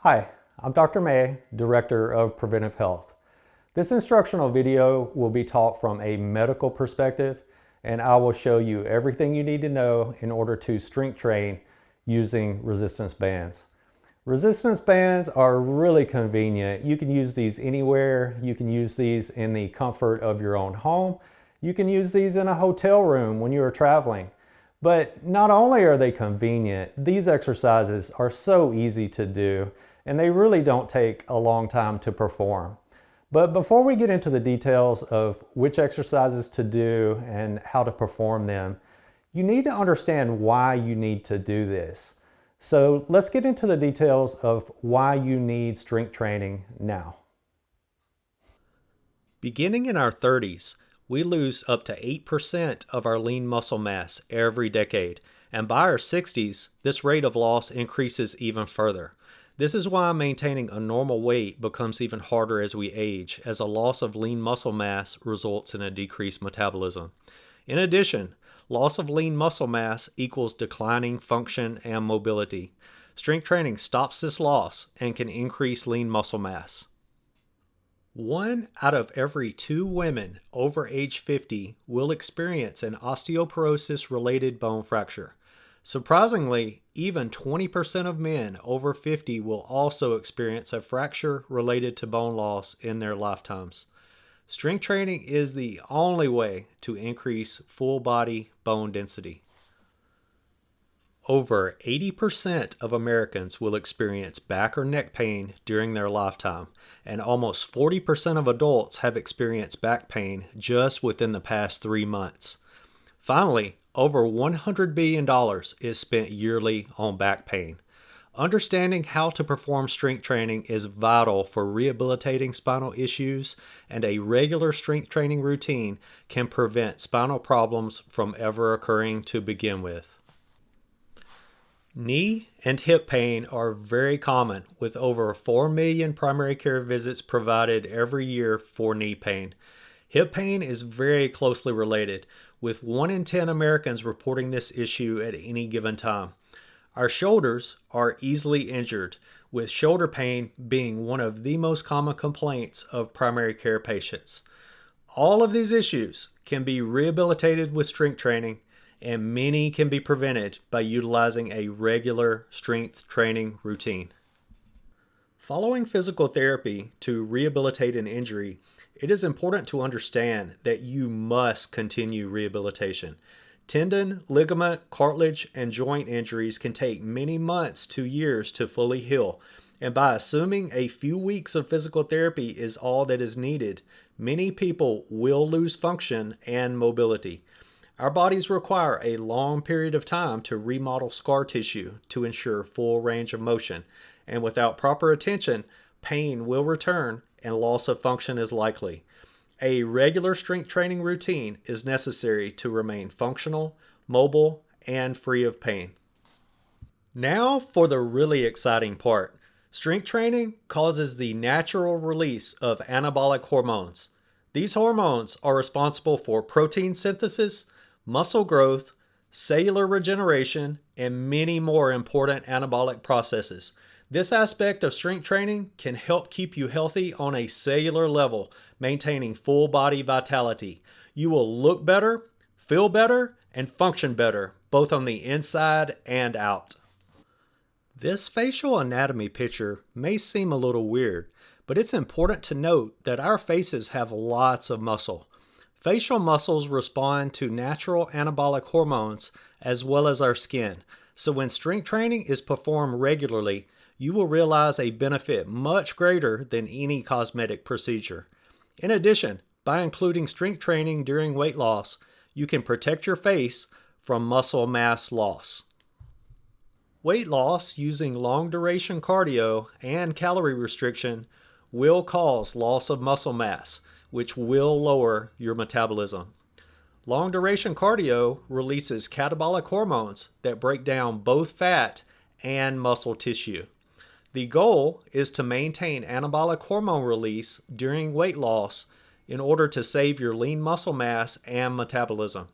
Hi, I'm Dr. May, Director of Preventive Health. This instructional video will be taught from a medical perspective, and I will show you everything you need to know in order to strength train using resistance bands. Resistance bands are really convenient. You can use these anywhere. You can use these in the comfort of your own home. You can use these in a hotel room when you are traveling. But not only are they convenient, these exercises are so easy to do, and they really don't take a long time to perform. But before we get into the details of which exercises to do and how to perform them, you need to understand why you need to do this. So let's get into the details of why you need strength training now. Beginning in our 30s, we lose up to 8% of our lean muscle mass every decade, and by our 60s, this rate of loss increases even further. This is why maintaining a normal weight becomes even harder as we age, as a loss of lean muscle mass results in a decreased metabolism. In addition, loss of lean muscle mass equals declining function and mobility. Strength training stops this loss and can increase lean muscle mass. 1 out of every 2 women over age 50 will experience an osteoporosis-related bone fracture. Surprisingly, even 20% of men over 50 will also experience a fracture related to bone loss in their lifetimes. Strength training is the only way to increase full body bone density. Over 80% of Americans will experience back or neck pain during their lifetime, and almost 40% of adults have experienced back pain just within the past 3 months. Finally, over $100 billion is spent yearly on back pain. Understanding how to perform strength training is vital for rehabilitating spinal issues, and a regular strength training routine can prevent spinal problems from ever occurring to begin with. Knee and hip pain are very common, with over 4 million primary care visits provided every year for knee pain. Hip pain is very closely related, with 1 in 10 Americans reporting this issue at any given time. Our shoulders are easily injured, with shoulder pain being one of the most common complaints of primary care patients. All of these issues can be rehabilitated with strength training, and many can be prevented by utilizing a regular strength training routine. Following physical therapy to rehabilitate an injury, it is important to understand that you must continue rehabilitation. Tendon, ligament, cartilage, and joint injuries can take many months to years to fully heal, and by assuming a few weeks of physical therapy is all that is needed, many people will lose function and mobility. Our bodies require a long period of time to remodel scar tissue to ensure full range of motion, and without proper attention, pain will return and loss of function is likely. A regular strength training routine is necessary to remain functional, mobile, and free of pain. Now for the really exciting part. Strength training causes the natural release of anabolic hormones. These hormones are responsible for protein synthesis, muscle growth, cellular regeneration, and many more important anabolic processes. This aspect of strength training can help keep you healthy on a cellular level, maintaining full body vitality. You will look better, feel better, and function better, both on the inside and out. This facial anatomy picture may seem a little weird, but it's important to note that our faces have lots of muscle. Facial muscles respond to natural anabolic hormones as well as our skin. So when strength training is performed regularly, you will realize a benefit much greater than any cosmetic procedure. In addition, by including strength training during weight loss, you can protect your face from muscle mass loss. Weight loss using long-duration cardio and calorie restriction will cause loss of muscle mass, which will lower your metabolism. Long-duration cardio releases catabolic hormones that break down both fat and muscle tissue. The goal is to maintain anabolic hormone release during weight loss in order to save your lean muscle mass and metabolism.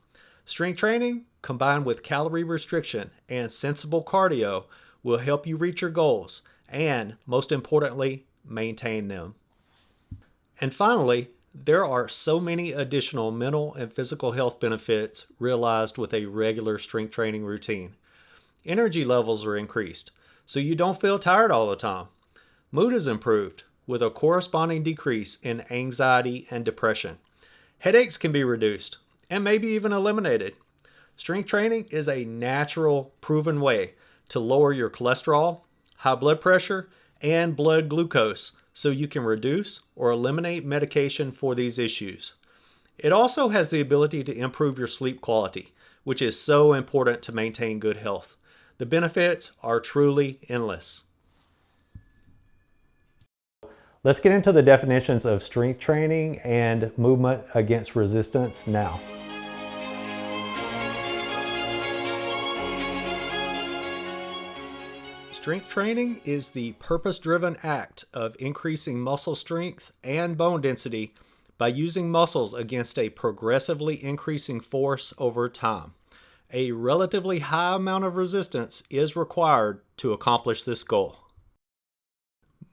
Strength training combined with calorie restriction and sensible cardio will help you reach your goals and, most importantly, maintain them. And finally, there are so many additional mental and physical health benefits realized with a regular strength training routine. Energy levels are increased, so you don't feel tired all the time. Mood is improved, with a corresponding decrease in anxiety and depression. Headaches can be reduced, and maybe even eliminated. Strength training is a natural, proven way to lower your cholesterol, high blood pressure, and blood glucose so you can reduce or eliminate medication for these issues. It also has the ability to improve your sleep quality, which is so important to maintain good health. The benefits are truly endless. Let's get into the definitions of strength training and movement against resistance now. Strength training is the purpose-driven act of increasing muscle strength and bone density by using muscles against a progressively increasing force over time. A relatively high amount of resistance is required to accomplish this goal.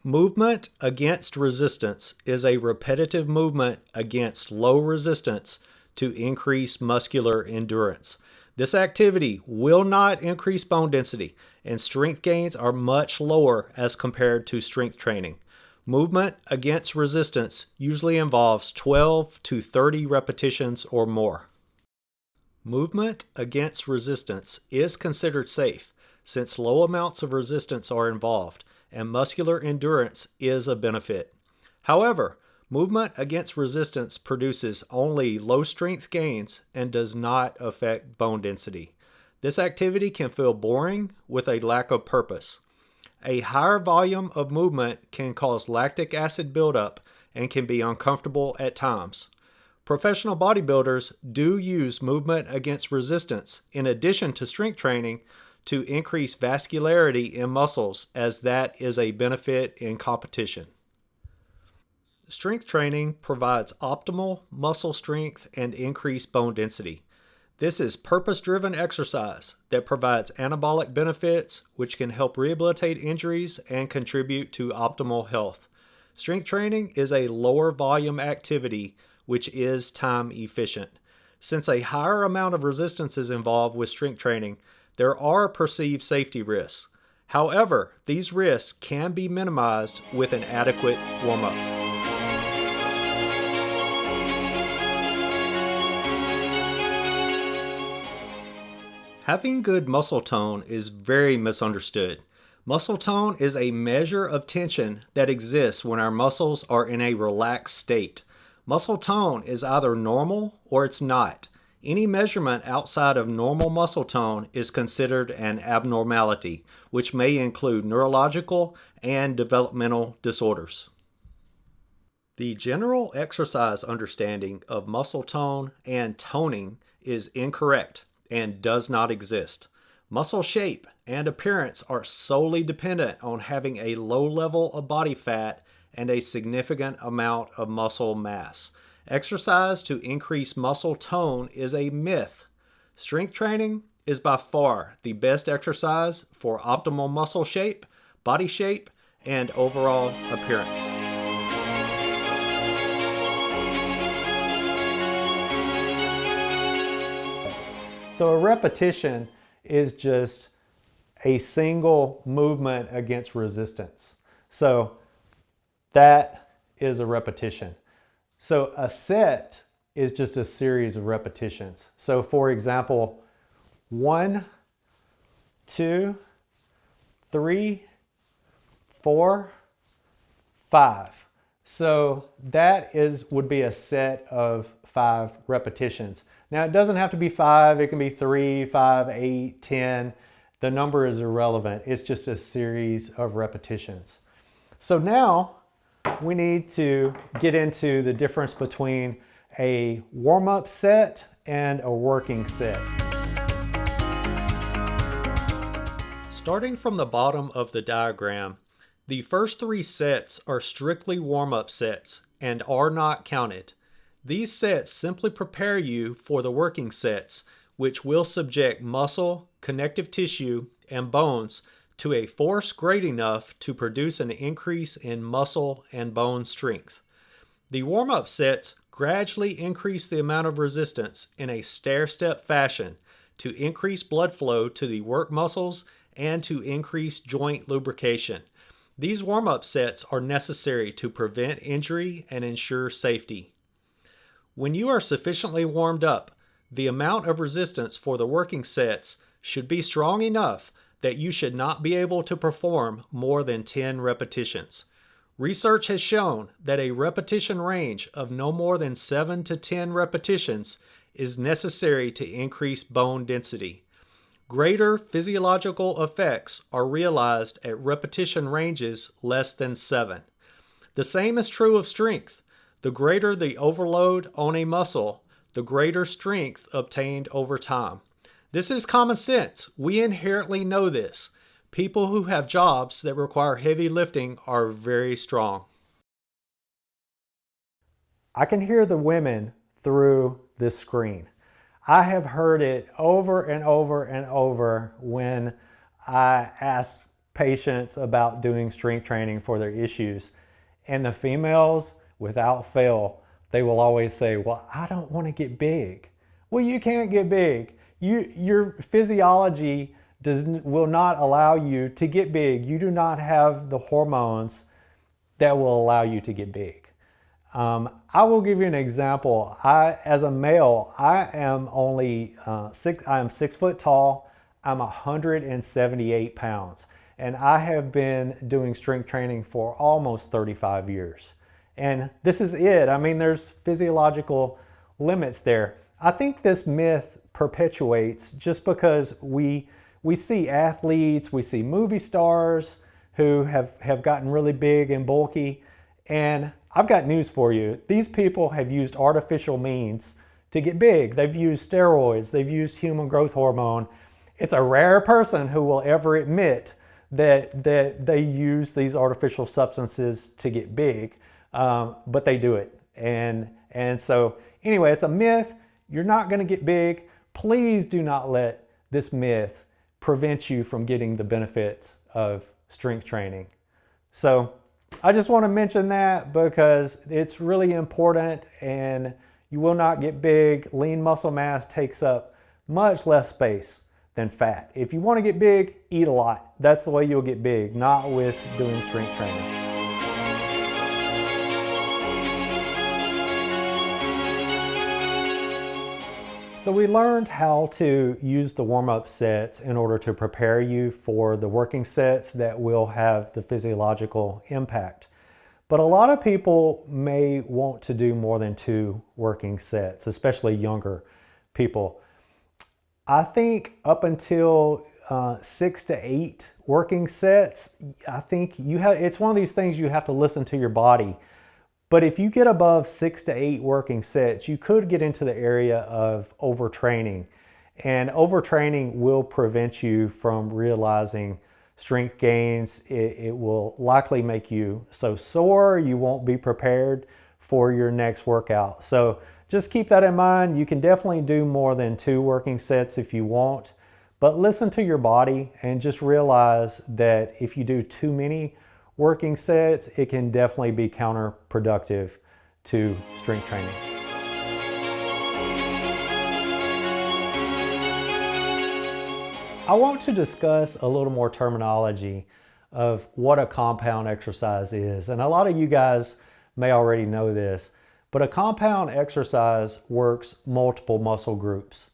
Movement against resistance is a repetitive movement against low resistance to increase muscular endurance. This activity will not increase bone density, and strength gains are much lower as compared to strength training. Movement against resistance usually involves 12 to 30 repetitions or more. Movement against resistance is considered safe since low amounts of resistance are involved, and muscular endurance is a benefit. However, movement against resistance produces only low strength gains and does not affect bone density. This activity can feel boring with a lack of purpose. A higher volume of movement can cause lactic acid buildup and can be uncomfortable at times. Professional bodybuilders do use movement against resistance in addition to strength training to increase vascularity in muscles, as that is a benefit in competition. Strength training provides optimal muscle strength and increased bone density. This is purpose-driven exercise that provides anabolic benefits which can help rehabilitate injuries and contribute to optimal health. Strength training is a lower volume activity which is time efficient. Since a higher amount of resistance is involved with strength training, there are perceived safety risks. However, these risks can be minimized with an adequate warm-up. Having good muscle tone is very misunderstood. Muscle tone is a measure of tension that exists when our muscles are in a relaxed state. Muscle tone is either normal or it's not. Any measurement outside of normal muscle tone is considered an abnormality, which may include neurological and developmental disorders. The general exercise understanding of muscle tone and toning is incorrect and does not exist. Muscle shape and appearance are solely dependent on having a low level of body fat and a significant amount of muscle mass. Exercise to increase muscle tone is a myth. Strength training is by far the best exercise for optimal muscle shape, body shape, and overall appearance. So a repetition is just a single movement against resistance. So that is a repetition. So a set is just a series of repetitions. So for example, 1, 2, 3, 4, 5. So that would be a set of 5 repetitions. Now it doesn't have to be 5, it can be 3, 5, 8, 10. The number is irrelevant. It's just a series of repetitions. So now we need to get into the difference between a warm-up set and a working set. Starting from the bottom of the diagram, the first 3 sets are strictly warm-up sets and are not counted. These sets simply prepare you for the working sets, which will subject muscle, connective tissue, and bones to a force great enough to produce an increase in muscle and bone strength. The warm-up sets gradually increase the amount of resistance in a stair-step fashion to increase blood flow to the work muscles and to increase joint lubrication. These warm-up sets are necessary to prevent injury and ensure safety. When you are sufficiently warmed up, the amount of resistance for the working sets should be strong enough that you should not be able to perform more than 10 repetitions. Research has shown that a repetition range of no more than 7 to 10 repetitions is necessary to increase bone density. Greater physiological effects are realized at repetition ranges less than 7. The same is true of strength. The greater the overload on a muscle, the greater strength obtained over time. This is common sense. We inherently know this. People who have jobs that require heavy lifting are very strong. I can hear the women through this screen. I have heard it over and over and over when I ask patients about doing strength training for their issues. And the females, without fail, they will always say, well, I don't want to get big. Well, you can't get big. Your physiology will not allow you to get big. You do not have the hormones that will allow you to get big. I will give you an example. As a male, I am only I am 6 foot tall. I'm 178 pounds, and I have been doing strength training for almost 35 years. And this is it. I mean, there's physiological limits there. I think this myth perpetuates just because we see athletes, we see movie stars who have gotten really big and bulky, and I've got news for you. These people have used artificial means to get big. They've used steroids, they've used human growth hormone. It's a rare person who will ever admit that they use these artificial substances to get big, but they do it. And so anyway, it's a myth. You're not gonna get big. Please do not let this myth prevent you from getting the benefits of strength training. So I just want to mention that because it's really important, and you will not get big. Lean muscle mass takes up much less space than fat. If you want to get big, eat a lot. That's the way you'll get big, not with doing strength training. So we learned how to use the warm-up sets in order to prepare you for the working sets that will have the physiological impact. But a lot of people may want to do more than 2 working sets, especially younger people. I think up until 6 to 8 working sets, I think it's one of these things you have to listen to your body. But if you get above 6 to 8 working sets, you could get into the area of overtraining. And overtraining will prevent you from realizing strength gains. It will likely make you so sore you won't be prepared for your next workout. So just keep that in mind. You can definitely do more than 2 working sets if you want, but listen to your body and just realize that if you do too many working sets, it can definitely be counterproductive to strength training. I want to discuss a little more terminology of what a compound exercise is. And a lot of you guys may already know this, but a compound exercise works multiple muscle groups.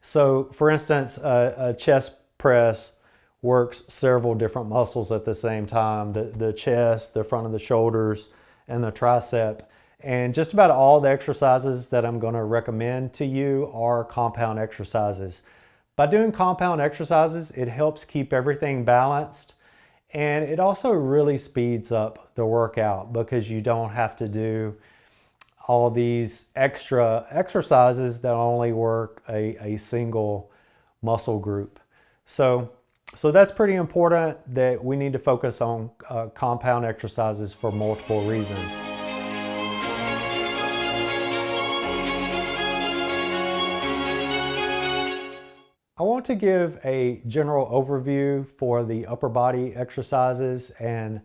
So for instance, a chest press works several different muscles at the same time, the chest, the front of the shoulders, and the tricep. And just about all the exercises that I'm going to recommend to you are compound exercises. By doing compound exercises, it helps keep everything balanced, and it also really speeds up the workout because you don't have to do all these extra exercises that only work a single muscle group. So that's pretty important, that we need to focus on compound exercises for multiple reasons. I want want to give a general overview for the upper body exercises and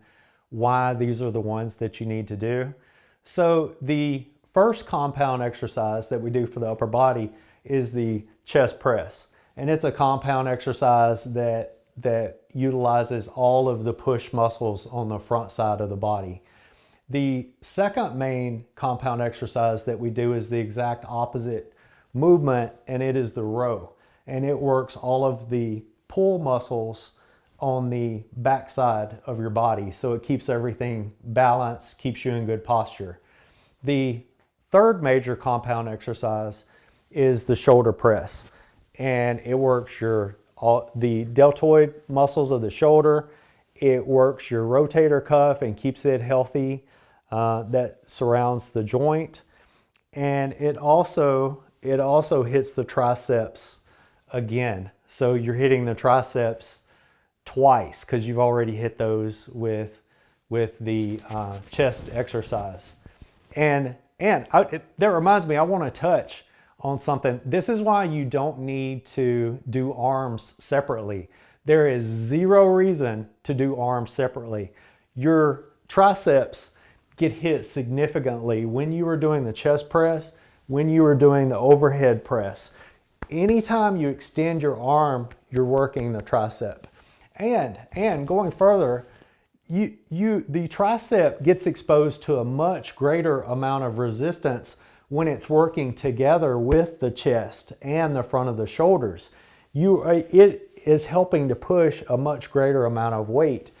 why these are the ones that you need to do. So the first compound exercise that we do for the upper body is the chest press. And it's a compound exercise that utilizes all of the push muscles on the front side of the body. The second main compound exercise that we do is the exact opposite movement, and it is the row. And it works all of the pull muscles on the back side of your body. So it keeps everything balanced, keeps you in good posture. The third major compound exercise is the shoulder press. And it works the deltoid muscles of the shoulder. It works your rotator cuff and keeps it healthy. That surrounds the joint, and it also hits the triceps again. So you're hitting the triceps twice because you've already hit those with the chest exercise. And that reminds me, I want to touch on something. This is why you don't need to do arms separately. There is zero reason to do arms separately. Your triceps get hit significantly when you are doing the chest press, when you are doing the overhead press. Anytime you extend your arm, you're working the tricep. And going further, the tricep gets exposed to a much greater amount of resistance when it's working together with the chest and the front of the shoulders. It is helping to push a much greater amount of weight.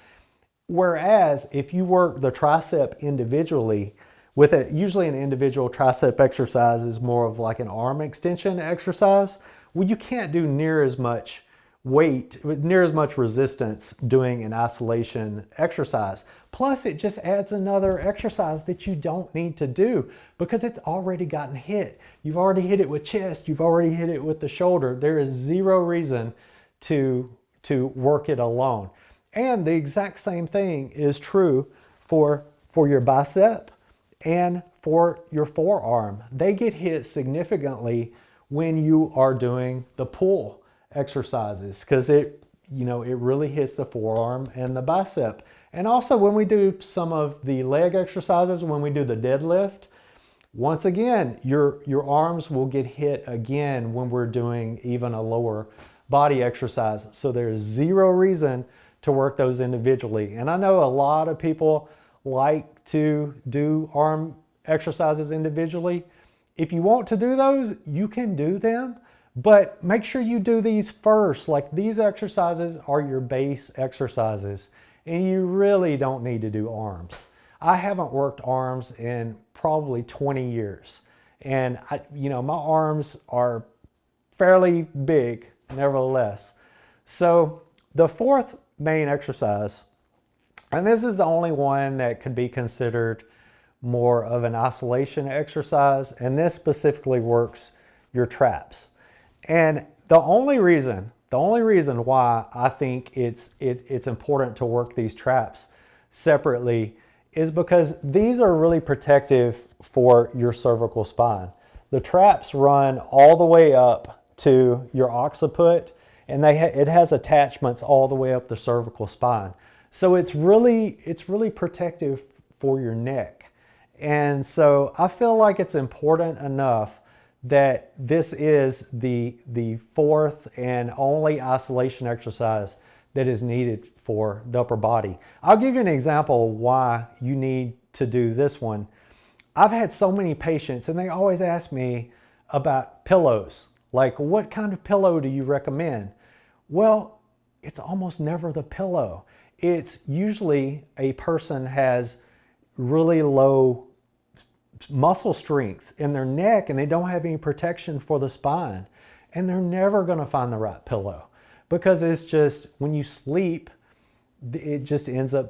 Whereas if you work the tricep individually, usually an individual tricep exercise is more of like an arm extension exercise. Well, you can't do near as much weight, near as much resistance doing an isolation exercise. Plus, it just adds another exercise that you don't need to do because it's already gotten hit. You've already hit it with chest. You've already hit it with the shoulder. There is zero reason to work it alone. And the exact same thing is true for your bicep and for your forearm. They get hit significantly when you are doing the pull exercises because it really hits the forearm and the bicep. And also when we do some of the leg exercises, when we do the deadlift, once again, your arms will get hit again when we're doing even a lower body exercise. So there's zero reason to work those individually. And I know a lot of people like to do arm exercises individually. If you want to do those, you can do them, but make sure you do these first. Like these exercises are your base exercises, and you really don't need to do arms. I haven't worked arms in probably 20 years, and my arms are fairly big nevertheless. So the fourth main exercise, and this is the only one that could be considered more of an isolation exercise, and this specifically works your traps. And the only reason why I think it's important to work these traps separately is because these are really protective for your cervical spine. The traps run all the way up to your occiput, and it has attachments all the way up the cervical spine. So it's really protective for your neck. And so I feel like it's important enough that this is the fourth and only isolation exercise that is needed for the upper body. I'll give you an example of why you need to do this one. I've had so many patients and they always ask me about pillows. Like, what kind of pillow do you recommend? Well, it's almost never the pillow. It's usually a person has really low muscle strength in their neck and they don't have any protection for the spine. And they're never going to find the right pillow because it's just, when you sleep, it just ends up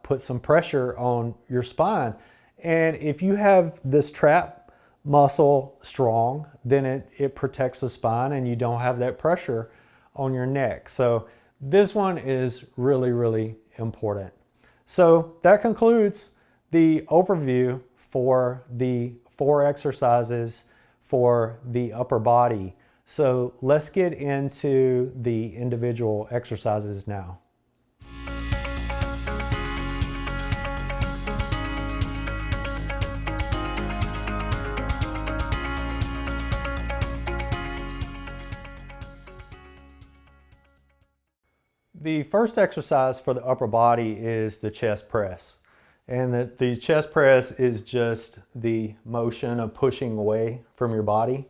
put some pressure on your spine. And if you have this trap muscle strong, then it protects the spine and you don't have that pressure on your neck. So this one is really, really important. So that concludes the overview for the 4 exercises for the upper body. So let's get into the individual exercises now. The first exercise for the upper body is the chest press. And the chest press is just the motion of pushing away from your body.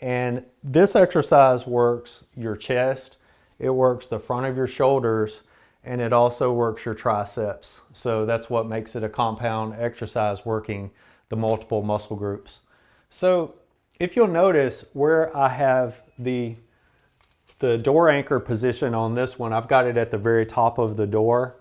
And this exercise works your chest, it works the front of your shoulders, and it also works your triceps. So that's what makes it a compound exercise, working the multiple muscle groups. So if you'll notice where I have the door anchor position on this one, I've got it at the very top of the door.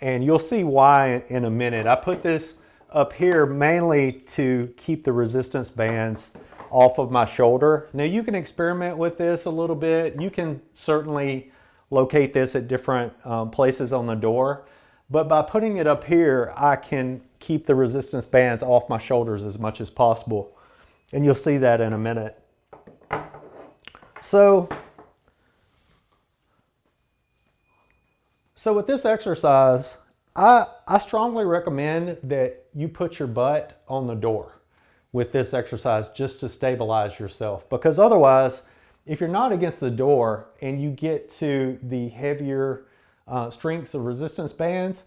And you'll see why in a minute. I put this up here mainly to keep the resistance bands off of my shoulder. Now you can experiment with this a little bit. You can certainly locate this at different places on the door. But by putting it up here, I can keep the resistance bands off my shoulders as much as possible. And you'll see that in a minute. So with this exercise, I strongly recommend that you put your butt on the door with this exercise just to stabilize yourself. Because otherwise, if you're not against the door and you get to the heavier strengths of resistance bands,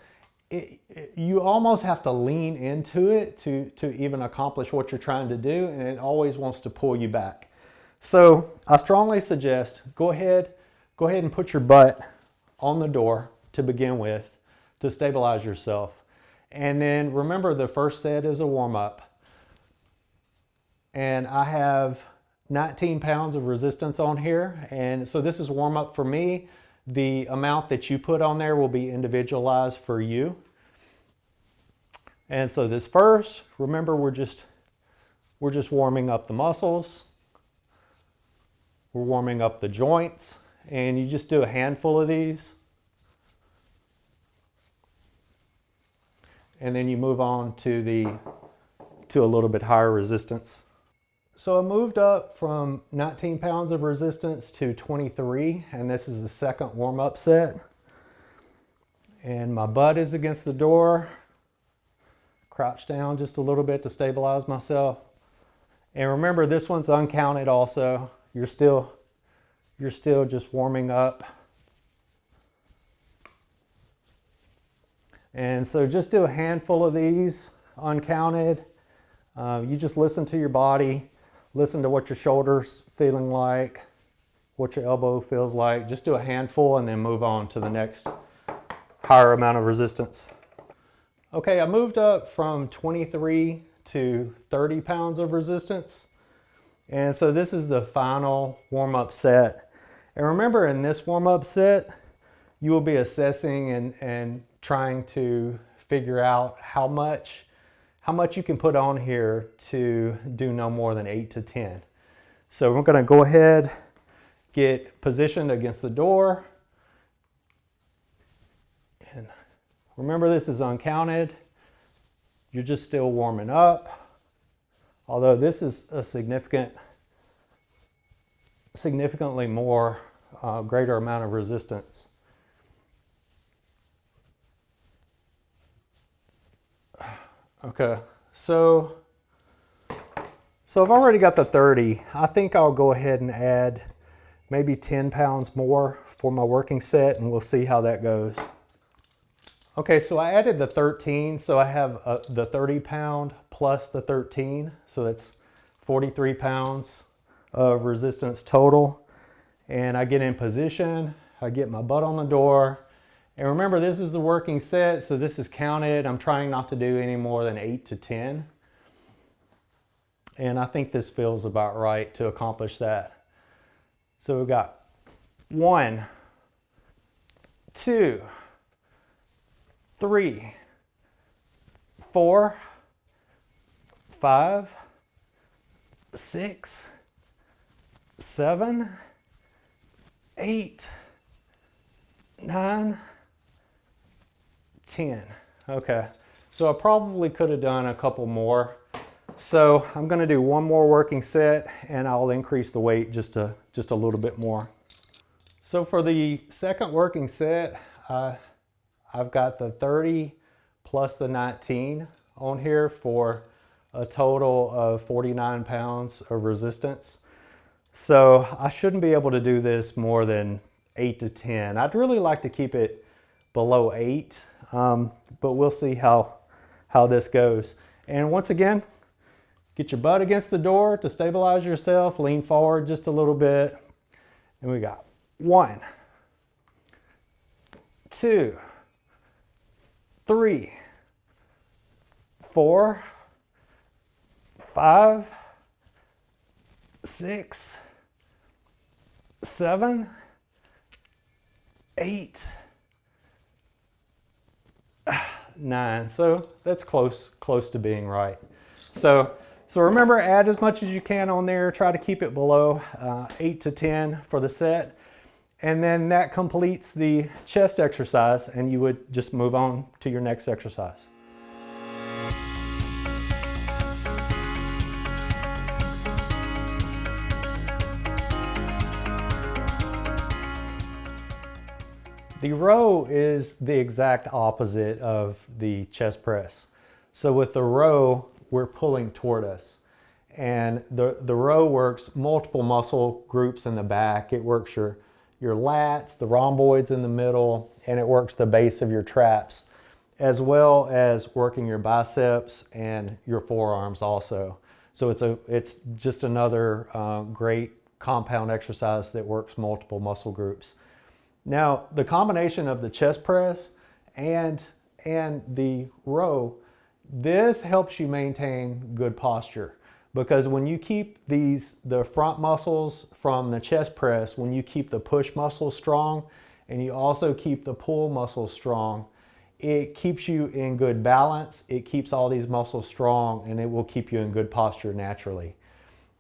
you almost have to lean into it to even accomplish what you're trying to do, and it always wants to pull you back. So I strongly suggest go ahead and put your butt on the door to begin with, to stabilize yourself. And then remember, the first set is a warm-up. And I have 19 pounds of resistance on here. And so this is warm-up for me. The amount that you put on there will be individualized for you. And so this first, remember, we're just warming up the muscles. We're warming up the joints. And you just do a handful of these. And then you move on to a little bit higher resistance. So I moved up from 19 pounds of resistance to 23, and this is the second warm-up set. And my butt is against the door. Crouch down just a little bit to stabilize myself. And remember, this one's uncounted also. You're still just warming up. And so just do a handful of these, uncounted. You just listen to your body, listen to what your shoulder's feeling like, what your elbow feels like. Just do a handful and then move on to the next higher amount of resistance. Okay, I moved up from 23 to 30 pounds of resistance. And so this is the final warm-up set. And remember, in this warm-up set, you will be assessing and trying to figure out how much you can put on here to do no more than 8 to 10. So we're going to go ahead, get positioned against the door. And remember, this is uncounted. You're just still warming up. Although this is a significantly more greater amount of resistance. Okay, so I've already got the 30. I think I'll go ahead and add maybe 10 pounds more for my working set, and we'll see how that goes. Okay, so I added the 13, so I have the 30 pound plus the 13, so that's 43 pounds of resistance total. And I get in position, I get my butt on the door. And remember, this is the working set, so this is counted. I'm trying not to do any more than 8 to 10. And I think this feels about right to accomplish that. So we've got 1, 2, 3, 4, 5, 6, 7, 8, 9, 10. Okay, so I probably could have done a couple more. So I'm going to do one more working set and I'll increase the weight just a little bit more. So for the second working set, I've got the 30 plus the 19 on here for a total of 49 pounds of resistance. So I shouldn't be able to do this more than 8 to 10. I'd really like to keep it below 8, but we'll see how this goes. And once again, get your butt against the door to stabilize yourself, lean forward just a little bit. And we got 1, 2, 3, 4, 5, 6, 7, 8, 9. So that's close to being right. So remember, add as much as you can on there. Try to keep it below 8 to 10 for the set. And then that completes the chest exercise, and you would just move on to your next exercise. The row is the exact opposite of the chest press. So with the row, we're pulling toward us. And the row works multiple muscle groups in the back. It works your lats, the rhomboids in the middle, and it works the base of your traps, as well as working your biceps and your forearms also. So it's just another great compound exercise that works multiple muscle groups. Now, the combination of the chest press and the row, this helps you maintain good posture, because when you keep the front muscles from the chest press, when you keep the push muscles strong and you also keep the pull muscles strong, it keeps you in good balance. It keeps all these muscles strong, and it will keep you in good posture naturally.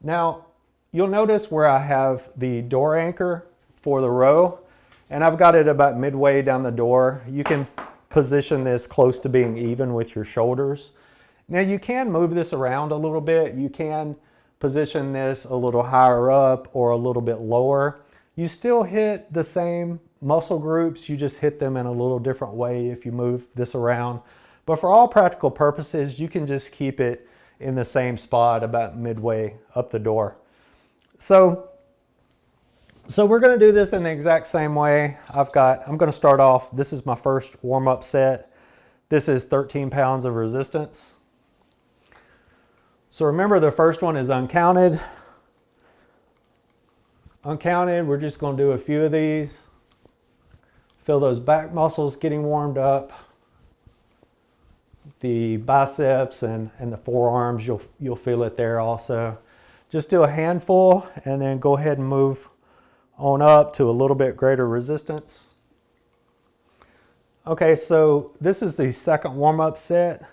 Now, you'll notice where I have the door anchor for the row, and I've got it about midway down the door. You can position this close to being even with your shoulders. Now you can move this around a little bit. You can position this a little higher up or a little bit lower. You still hit the same muscle groups, you just hit them in a little different way if you move this around. But for all practical purposes, you can just keep it in the same spot about midway up the door. So we're going to do this in the exact same way. I'm going to start off, this is my first warm-up set. This is 13 pounds of resistance. So remember, the first one is uncounted. Uncounted, we're just going to do a few of these. Feel those back muscles getting warmed up. The biceps and the forearms, you'll feel it there also. Just do a handful and then go ahead and move on up to a little bit greater resistance. Okay, so this is the second warm-up set.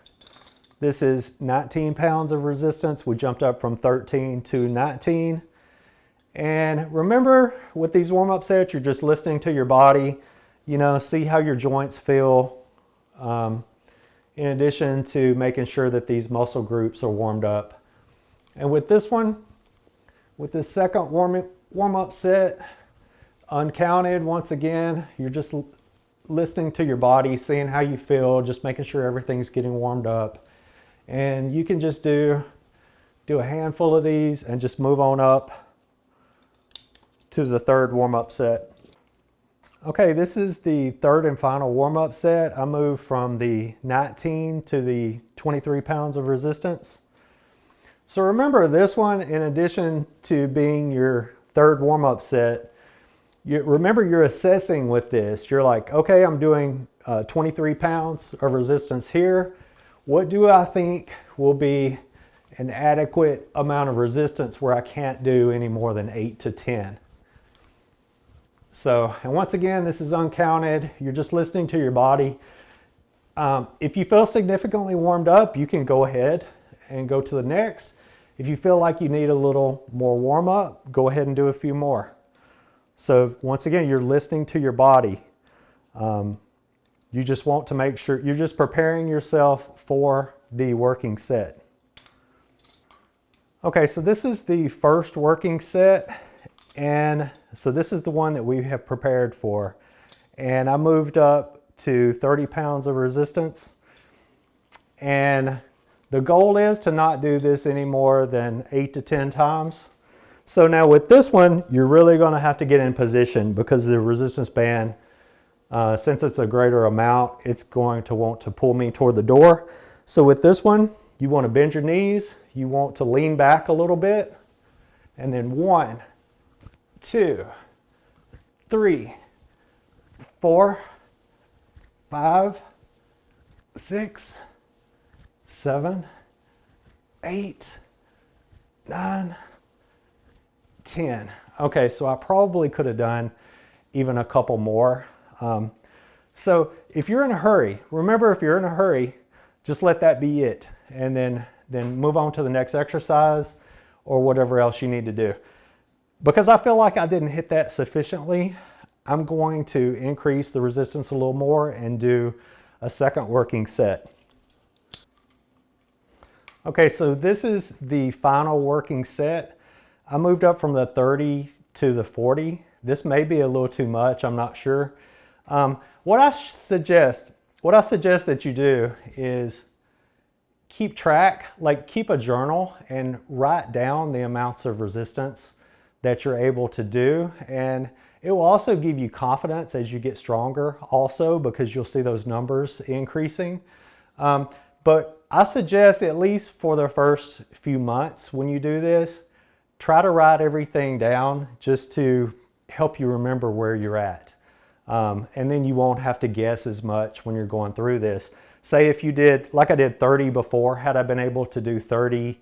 This is 19 pounds of resistance. We jumped up from 13 to 19. And remember, with these warm-up sets, you're just listening to your body, see how your joints feel, in addition to making sure that these muscle groups are warmed up. And with this one, with this second warm-up set, uncounted, once again, you're just listening to your body, seeing how you feel, just making sure everything's getting warmed up. And you can just do a handful of these and just move on up to the third warm-up set. Okay, this is the third and final warm-up set. I moved from the 19 to the 23 pounds of resistance. So remember, this one, in addition to being your third warm-up set, remember you're assessing with this. You're like, okay, I'm doing 23 pounds of resistance here. What do I think will be an adequate amount of resistance where I can't do any more than 8 to 10? So, and once again, this is uncounted. You're just listening to your body. If you feel significantly warmed up, you can go ahead and go to the next. If you feel like you need a little more warm up, go ahead and do a few more. So once again, you're listening to your body. You just want to make sure you're just preparing yourself for the working set. Okay, so this is the first working set, and so this is the one that we have prepared for. And I moved up to 30 pounds of resistance. And the goal is to not do this any more than 8 to 10 times. So now with this one, you're really going to have to get in position because the resistance band, since it's a greater amount, it's going to want to pull me toward the door. So with this one, you want to bend your knees, you want to lean back a little bit, and then 1, 2, 3, 4, 5, 6, 7, 8, 9, 10. Okay, so I probably could have done even a couple more. So if you're in a hurry, remember, if you're in a hurry, just let that be it, and then move on to the next exercise or whatever else you need to do. Because I feel like I didn't hit that sufficiently, I'm going to increase the resistance a little more and do a second working set. Okay, so this is the final working set. I moved up from the 30 to the 40. This may be a little too much, I'm not sure. What I suggest that you do is keep track, like keep a journal and write down the amounts of resistance that you're able to do. And it will also give you confidence as you get stronger also, because you'll see those numbers increasing. But I suggest, at least for the first few months when you do this, try to write everything down just to help you remember where you're at. And then you won't have to guess as much when you're going through this. Say if you did, like I did 30 before, had I been able to do 30,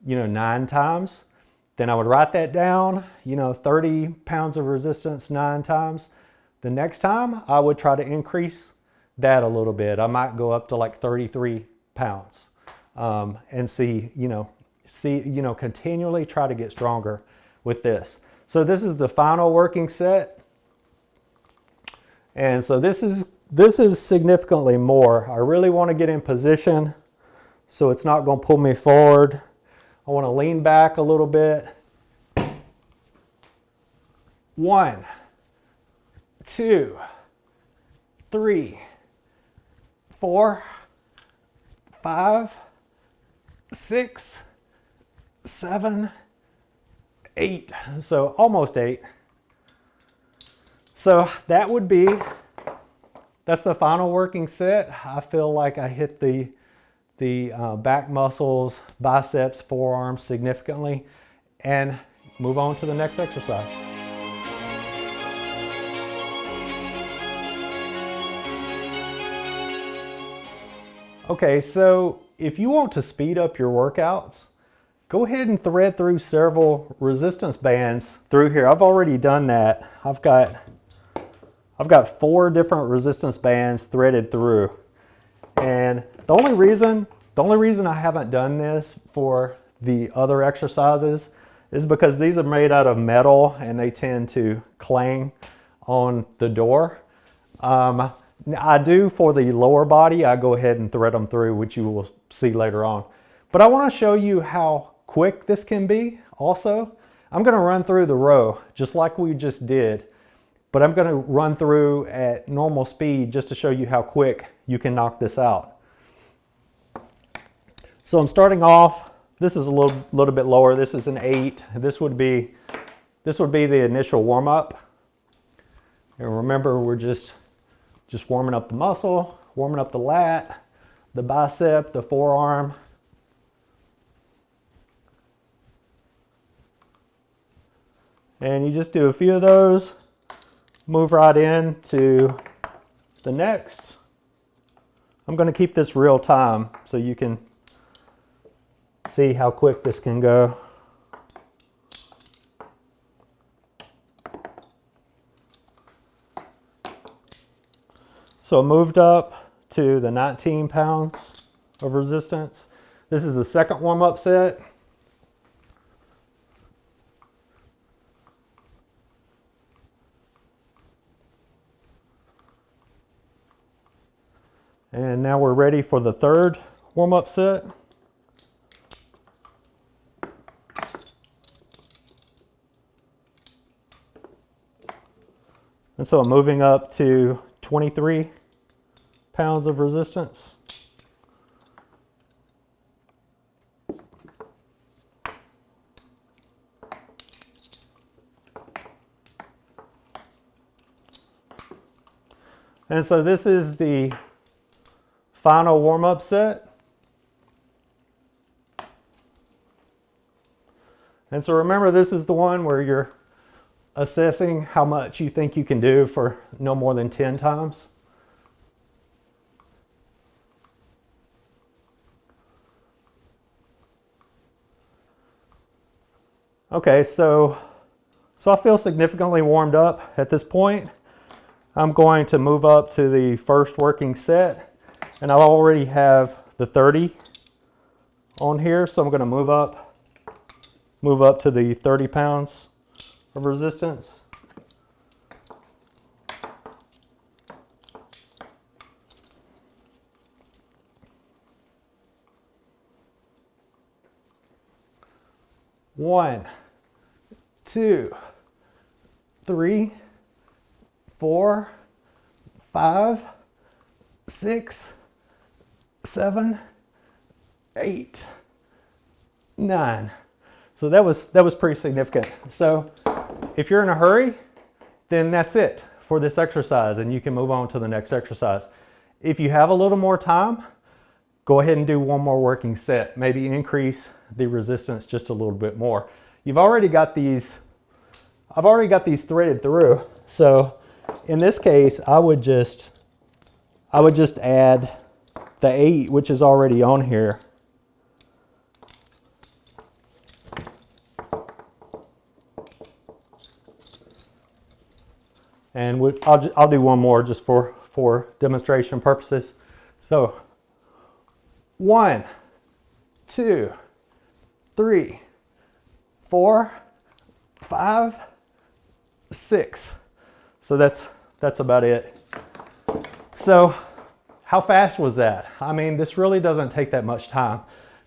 9 times, then I would write that down, 30 pounds of resistance 9 times. The next time I would try to increase that a little bit. I might go up to like 33 pounds and see, continually try to get stronger with this. So this is the final working set. And so this is significantly more. I really want to get in position so it's not going to pull me forward. I want to lean back a little bit. 1, 2, 3, 4, 5, 6, 7, 8. So almost 8. So that's the final working set. I feel like I hit the back muscles, biceps, forearms significantly, and move on to the next exercise. Okay, so if you want to speed up your workouts, go ahead and thread through several resistance bands through here. I've already done that. I've got 4 different resistance bands threaded through. And the only reason I haven't done this for the other exercises is because these are made out of metal and they tend to clang on the door. I do for the lower body, I go ahead and thread them through, which you will see later on. But I want to show you how quick this can be also. I'm going to run through the row just like we just did, but I'm going to run through at normal speed just to show you how quick you can knock this out. So I'm starting off, this is a little bit lower. This is an 8. This would be the initial warm up. And remember, we're just warming up the muscle, warming up the lat, the bicep, the forearm. And you just do a few of those, move right into the next. I'm going to keep this real time so you can see how quick this can go. So I moved up to the 19 pounds of resistance. This is the second warm-up set. And now we're ready for the third warm-up set. And so I'm moving up to 23 pounds of resistance. And so this is the final warm-up set. And so remember, this is the one where you're assessing how much you think you can do for no more than 10 times. Okay, so I feel significantly warmed up at this point. I'm going to move up to the first working set, and I already have the 30 on here, so I'm going to move up to the 30 pounds of resistance. One, 2, 3, 4, 5, 6, 7, 8, 9. So that was pretty significant. So if you're in a hurry, then that's it for this exercise and you can move on to the next exercise. If you have a little more time, go ahead and do one more working set. Maybe increase the resistance just a little bit more. I've already got these threaded through. So in this case, I would just add the 8, which is already on here. And I'll do one more just for demonstration purposes. So 1, 2, 3, 4, 5, 6. So that's about it. So how fast was that? I mean, this really doesn't take that much time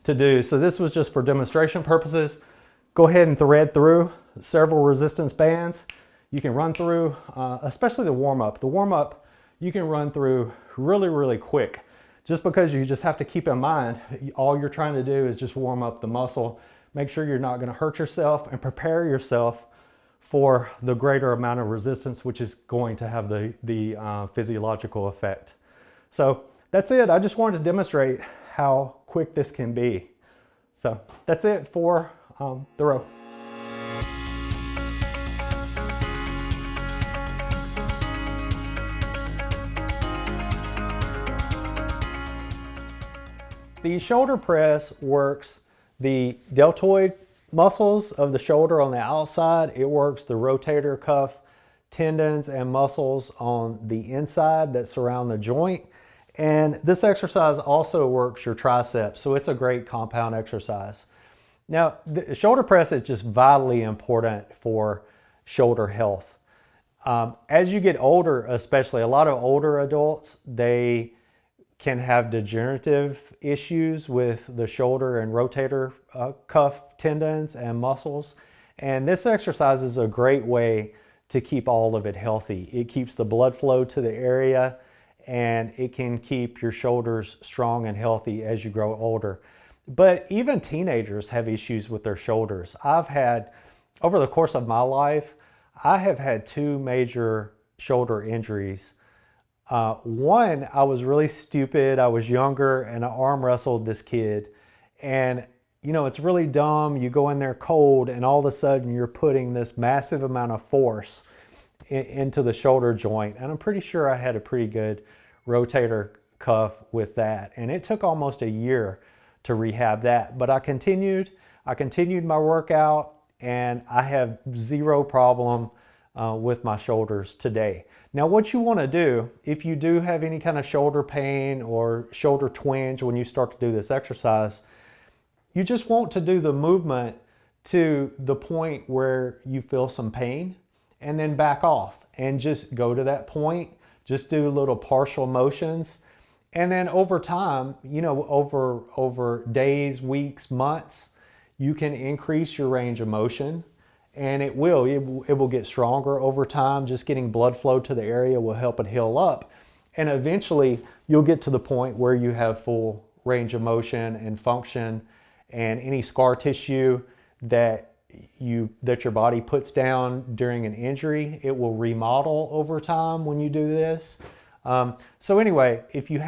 to do. So this was just for demonstration purposes. Go ahead and thread through several resistance bands. You can run through, especially the warm-up. The warm-up you can run through really, really quick. Just because you just have to keep in mind, all you're trying to do is just warm up the muscle. Make sure you're not going to hurt yourself and prepare yourself for the greater amount of resistance, which is going to have the physiological effect. So that's it. I just wanted to demonstrate how quick this can be. So that's it for the row. The shoulder press works the deltoid muscles of the shoulder on the outside. It works the rotator cuff tendons and muscles on the inside that surround the joint. And this exercise also works your triceps, so it's a great compound exercise. Now, the shoulder press is just vitally important for shoulder health. As you get older, especially a lot of older adults, they can have degenerative issues with the shoulder and rotator cuff tendons and muscles. And this exercise is a great way to keep all of it healthy. It keeps the blood flow to the area and it can keep your shoulders strong and healthy as you grow older. But even teenagers have issues with their shoulders. Over the course of my life, I have had 2 major shoulder injuries. One, I was really stupid. I was younger and I arm wrestled this kid. And you know, it's really dumb. You go in there cold and all of a sudden you're putting this massive amount of force into the shoulder joint. And I'm pretty sure I had a pretty good rotator cuff with that. And it took almost a year to rehab that. But I continued my workout and I have zero problem with my shoulders today. Now what you want to do, if you do have any kind of shoulder pain or shoulder twinge when you start to do this exercise, you just want to do the movement to the point where you feel some pain and then back off and just go to that point. Just do little partial motions. And then over time, you know, over days, weeks, months, you can increase your range of motion and it will get stronger over time. Just getting blood flow to the area will help it heal up, and eventually you'll get to the point where you have full range of motion and function, and any scar tissue that your body puts down during an injury, it will remodel over time when you do this. So anyway, if you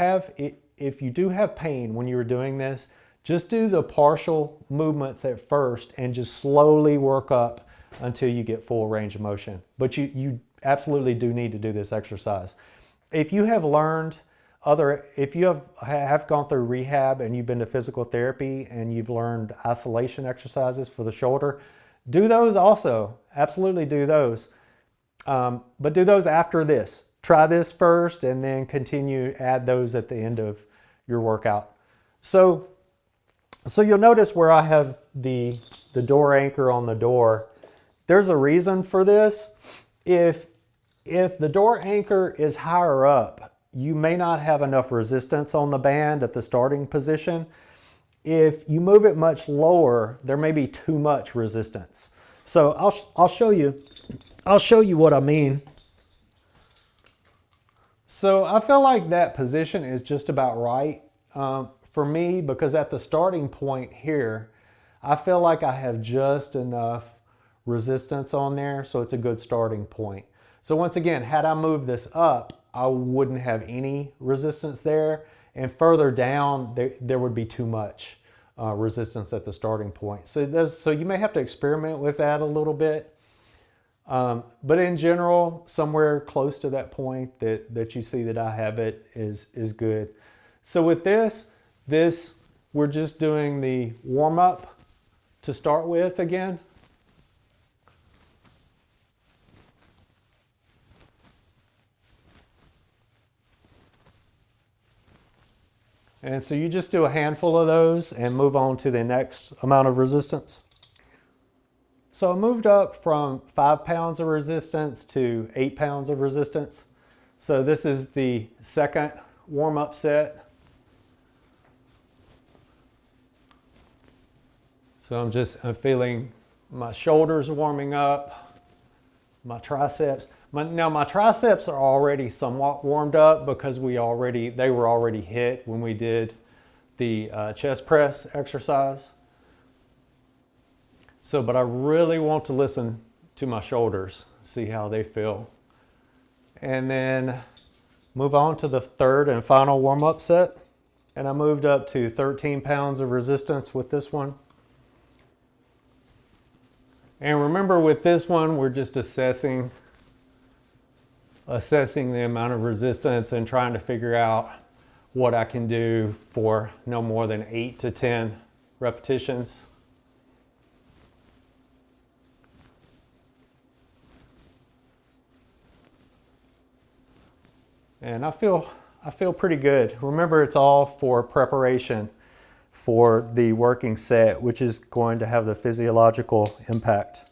do have pain when you're doing this, just do the partial movements at first and just slowly work up until you get full range of motion. But you absolutely do need to do this exercise. If you have learned if you have gone through rehab and you've been to physical therapy and you've learned isolation exercises for the shoulder, do those also. Absolutely do those. But do those after this. Try this first and then add those at the end of your workout. So you'll notice where I have the door anchor on the door. There's a reason for this. If the door anchor is higher up, you may not have enough resistance on the band at the starting position. If you move it much lower, there may be too much resistance. So I'll show you what I mean. So I feel like that position is just about right for me, because at the starting point here, I feel like I have just enough resistance on there, so it's a good starting point. So once again, had I moved this up, I wouldn't have any resistance there, and further down there would be too much resistance at the starting point. So you may have to experiment with that a little bit, but in general, somewhere close to that point that you see that I have it is good. So with this we're just doing the warm up to start with again. And so you just do a handful of those and move on to the next amount of resistance. So I moved up from 5 pounds of resistance to 8 pounds of resistance. So this is the second warm-up set. So I'm feeling my shoulders warming up, my triceps. Now my triceps are already somewhat warmed up because they were already hit when we did the chest press exercise. But I really want to listen to my shoulders, see how they feel. And then move on to the third and final warm-up set. And I moved up to 13 pounds of resistance with this one. And remember, with this one, we're just assessing the amount of resistance and trying to figure out what I can do for no more than 8 to 10 repetitions. And I feel pretty good. Remember, it's all for preparation for the working set, which is going to have the physiological impact.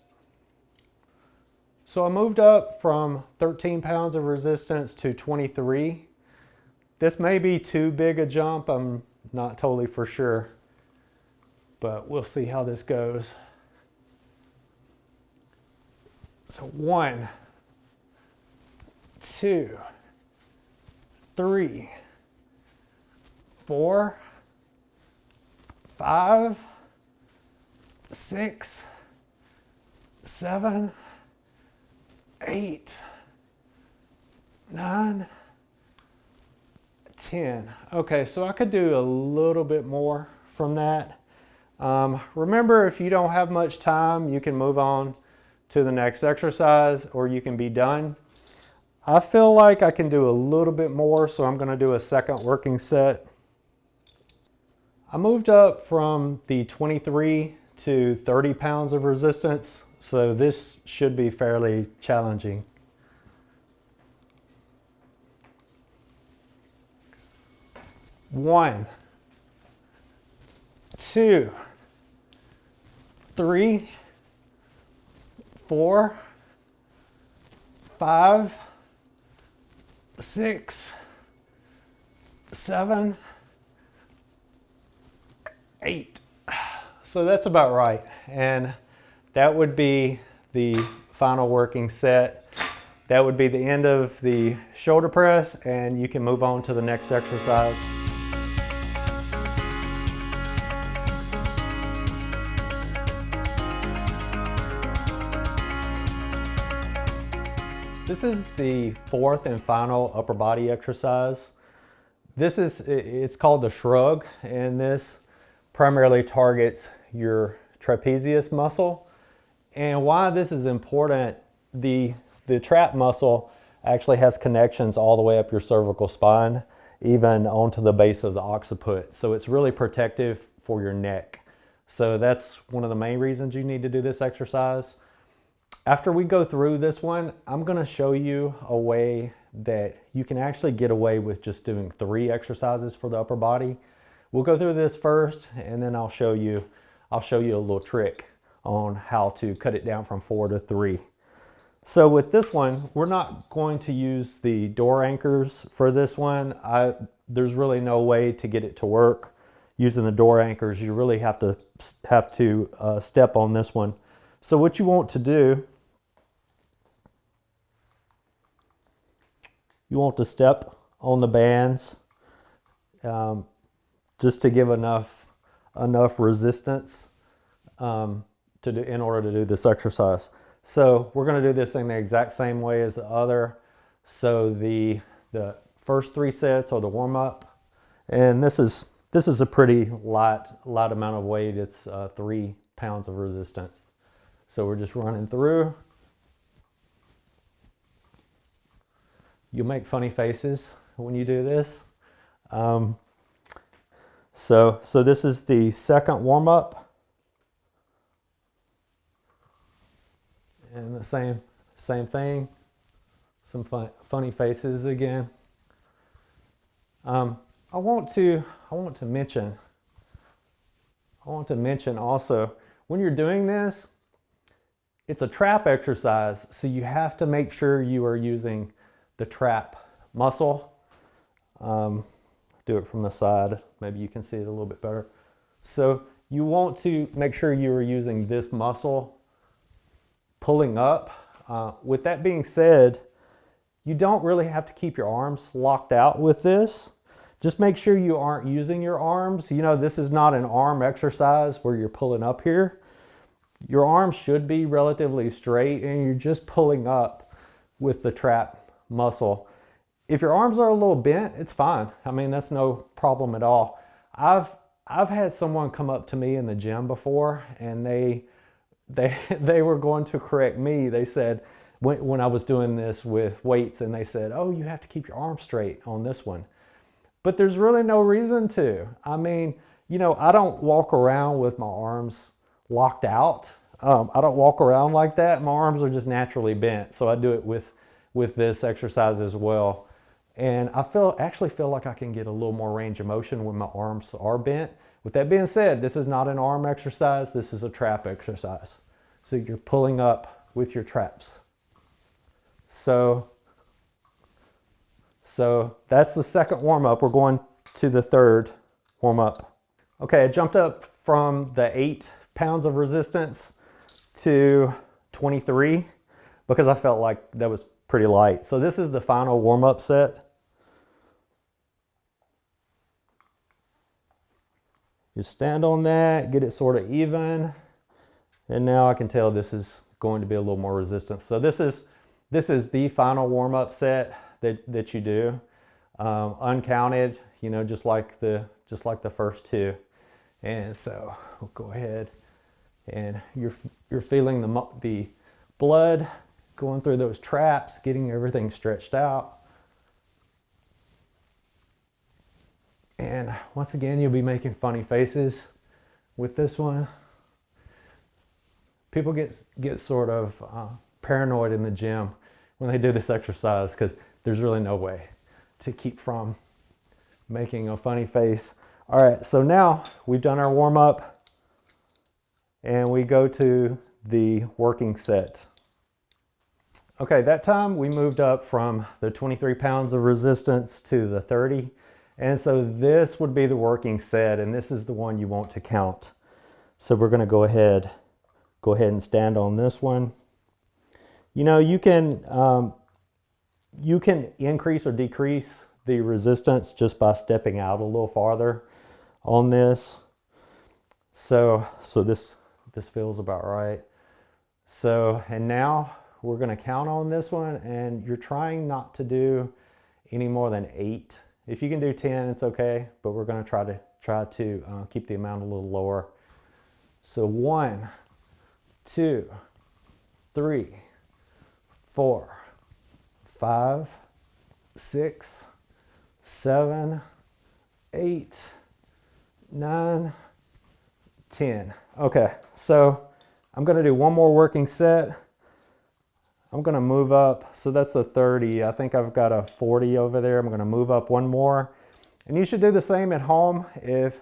So I moved up from 13 pounds of resistance to 23. This may be too big a jump. I'm not totally for sure, but we'll see how this goes. So 1, 2, 3, 4, 5, 6, 7, 8, 9, 10. Okay, so I could do a little bit more from that. Remember, if you don't have much time, you can move on to the next exercise, or you can be done. I feel like I can do a little bit more, so I'm going to do a second working set. I moved up from the 23 to 30 pounds of resistance, so this should be fairly challenging. One, 2, 3, 4, 5, 6, 7, 8. So that's about right. And that would be the final working set. That would be the end of the shoulder press, and you can move on to the next exercise. This is the fourth and final upper body exercise. It's called the shrug, and this primarily targets your trapezius muscle. And why this is important, the trap muscle actually has connections all the way up your cervical spine, even onto the base of the occiput. So it's really protective for your neck. So that's one of the main reasons you need to do this exercise. After we go through this one, I'm going to show you a way that you can actually get away with just doing 3 exercises for the upper body. We'll go through this first, and then I'll show you a little trick on how to cut it down from 4 to 3. So with this one, we're not going to use the door anchors for this one. There's really no way to get it to work using the door anchors. You really have to step on this one. So what you want to do, you want to step on the bands just to give enough resistance in order to do this exercise. So we're going to do this in the exact same way as the other. So the first 3 sets are the warm up, and this is a pretty light amount of weight. It's 3 pounds of resistance. So we're just running through. You'll make funny faces when you do this. So this is the second warm up. And the same thing, some funny faces again. I want to mention also, when you're doing this, it's a trap exercise, so you have to make sure you are using the trap muscle. Do it from the side, maybe you can see it a little bit better. So you want to make sure you are using this muscle pulling up. With that being said, you don't really have to keep your arms locked out with this. Just make sure you aren't using your arms. You know, this is not an arm exercise where you're pulling up here. Your arms should be relatively straight, and you're just pulling up with the trap muscle. If your arms are a little bent, it's fine. I mean, that's no problem at all. I've had someone come up to me in the gym before, and they were going to correct me. They said, when I was doing this with weights, and they said, oh, you have to keep your arms straight on this one. But there's really no reason to. I mean, you know, I don't walk around with my arms locked out. I don't walk around like that. My arms are just naturally bent. So I do it with this exercise as well. And I actually feel like I can get a little more range of motion when my arms are bent. With that being said, this is not an arm exercise. This is a trap exercise. So you're pulling up with your traps. So that's the second warm up. We're going to the third warm up. Okay, I jumped up from the 8 pounds of resistance to 23 because I felt like that was pretty light. So this is the final warm up set. You stand on that, get it sort of even, and now I can tell this is going to be a little more resistance. So this is the final warm-up set that you do, uncounted, you know, just like the first 2. And so we'll go ahead, and you're feeling the blood going through those traps, getting everything stretched out. And once again, you'll be making funny faces with this one. People get sort of paranoid in the gym when they do this exercise because there's really no way to keep from making a funny face. All right, so now we've done our warm up and we go to the working set. Okay, that time we moved up from the 23 pounds of resistance to the 30. And so this would be the working set, and this is the one you want to count. So we're going to go ahead and stand on this one. You know, you can increase or decrease the resistance just by stepping out a little farther on this. So this feels about right. So, and now we're going to count on this one, and you're trying not to do any more than 8. If you can do 10, it's okay, but we're going to try to keep the amount a little lower. So 1, 2, 3, 4, 5, 6, 7, 8, 9, 10. Okay, so I'm going to do one more working set. I'm going to move up. So that's a 30. I think I've got a 40 over there. I'm going to move up one more. And you should do the same at home. If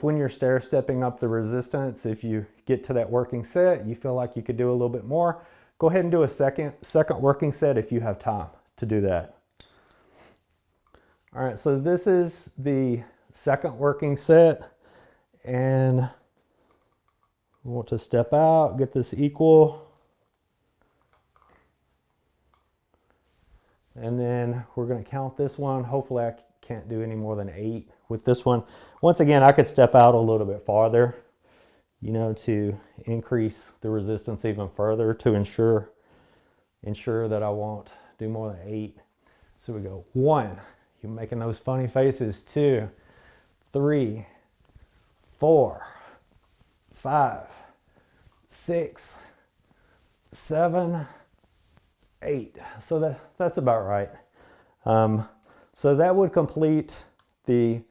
when you're stair stepping up the resistance, if you get to that working set, you feel like you could do a little bit more, go ahead and do a second working set if you have time to do that. All right, so this is the second working set, and we want to step out, get this equal. And then we're going to count this one. Hopefully I can't do any more than 8 with this one. Once again, I could step out a little bit farther, you know, to increase the resistance even further to ensure that I won't do more than 8. So we go 1, you're making those funny faces, 2, 3, 4, 5, 6, 7, 8. So that's about right. So that would complete the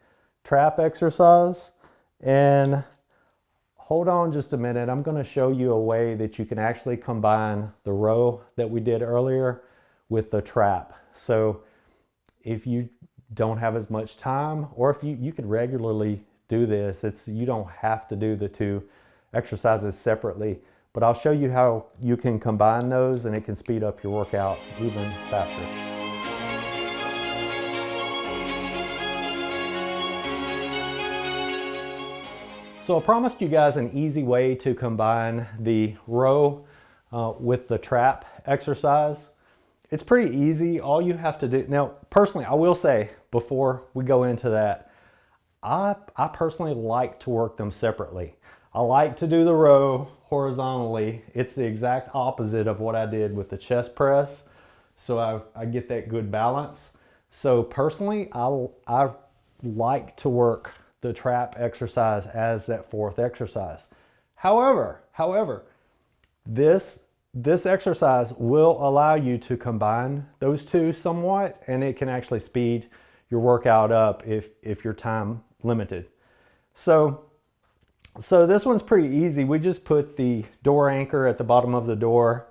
trap exercise. And hold on just a minute. I'm going to show you a way that you can actually combine the row that we did earlier with the trap. So if you don't have as much time, or if you could regularly do this, you don't have to do the 2 exercises separately. But I'll show you how you can combine those, and it can speed up your workout even faster. So I promised you guys an easy way to combine the row with the trap exercise. It's pretty easy. All you have to do, now personally, I will say before we go into that, I personally like to work them separately. I like to do the row horizontally. It's the exact opposite of what I did with the chest press. So I get that good balance. So personally, I like to work the trap exercise as that 4th exercise. However, this exercise will allow you to combine those 2 somewhat, and it can actually speed your workout up if you're time limited. So this one's pretty easy. We just put the door anchor at the bottom of the door,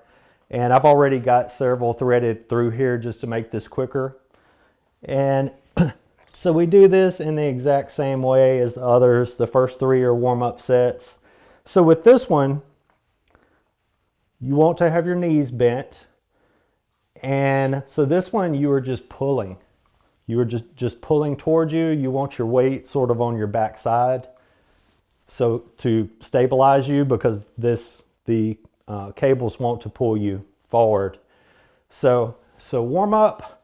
and I've already got several threaded through here just to make this quicker. And so we do this in the exact same way as the others. The first 3 are warm-up sets. So with this one, you want to have your knees bent. And so this one, you are just pulling. You are just pulling towards you. You want your weight sort of on your back side. So to stabilize you, because the cables want to pull you forward. So warm up.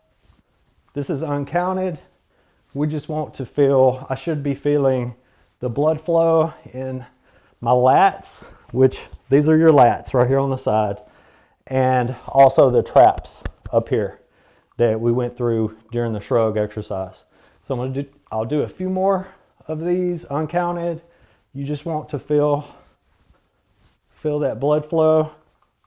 This is uncounted. We just want to feel, I should be feeling the blood flow in my lats, which these are your lats right here on the side, and also the traps up here that we went through during the shrug exercise. So I'll do a few more of these uncounted. You just want to feel that blood flow.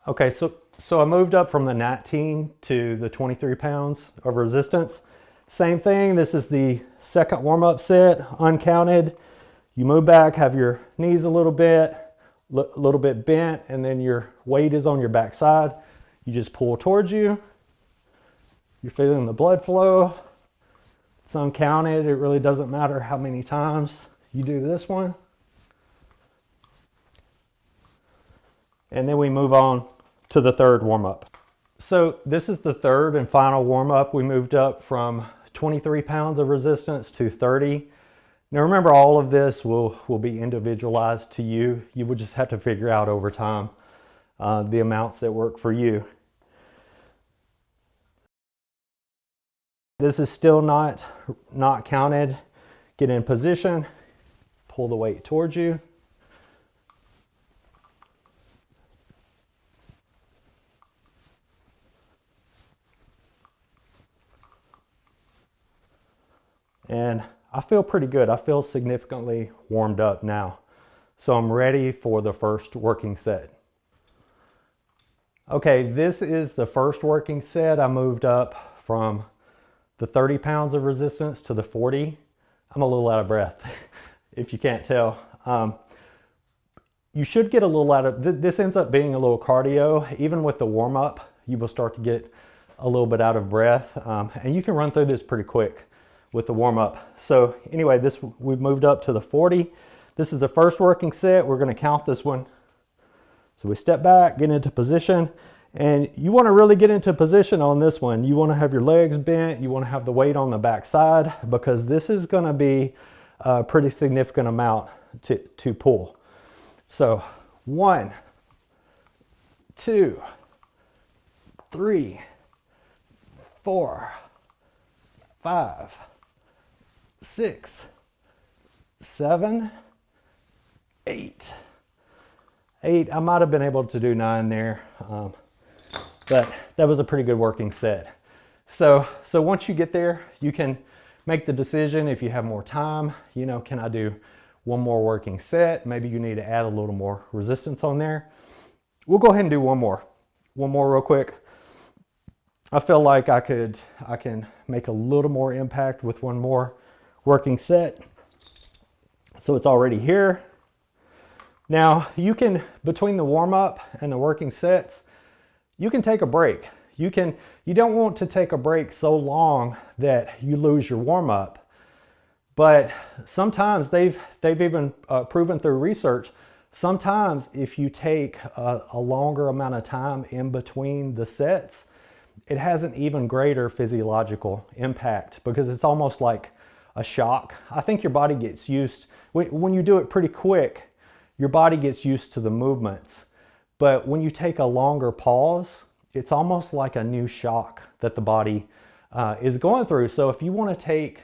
Okay, so I moved up from the 19 to the 23 pounds of resistance. Same thing, this is the second warm-up set, uncounted. You move back, have your knees a little bit bent, and then your weight is on your back side. You just pull towards you. You're feeling the blood flow. It's uncounted. It really doesn't matter how many times you do this one. And then we move on to the third warm-up. So this is the third and final warm-up. We moved up from 23 pounds of resistance to 30. Now remember, all of this will be individualized to you. You will just have to figure out over time the amounts that work for you. This is still not counted. Get in position, pull the weight towards you. And I feel pretty good. I feel significantly warmed up now. So I'm ready for the first working set. Okay, this is the first working set. I moved up from the 30 pounds of resistance to the 40. I'm a little out of breath, if you can't tell. You should get a little out of, this ends up being a little cardio. Even with the warm up, you will start to get a little bit out of breath. And you can run through this pretty quick with the warm up. So anyway, we've moved up to the 40. This is the first working set. We're gonna count this one. So we step back, get into position, and you wanna really get into position on this one. You wanna have your legs bent, you wanna have the weight on the back side, because this is gonna be a pretty significant amount to pull. So 1, 2, 3, 4, 5, 6, 7, 8. I might have been able to do 9 there, but that was a pretty good working set. So once you get there, you can make the decision if you have more time, you know, can I do one more working set? Maybe you need to add a little more resistance on there. We'll go ahead and do one more real quick. I feel like I can make a little more impact with one more working set. So it's already here. Now you can, between the warm up and the working sets, you can take a break. You don't want to take a break so long that you lose your warm up. But sometimes they've even proven through research, sometimes if you take a longer amount of time in between the sets, it has an even greater physiological impact, because it's almost like a shock. I think your body gets used, when you do it pretty quick, your body gets used to the movements. But when you take a longer pause, it's almost like a new shock that the body is going through. So if you want to take,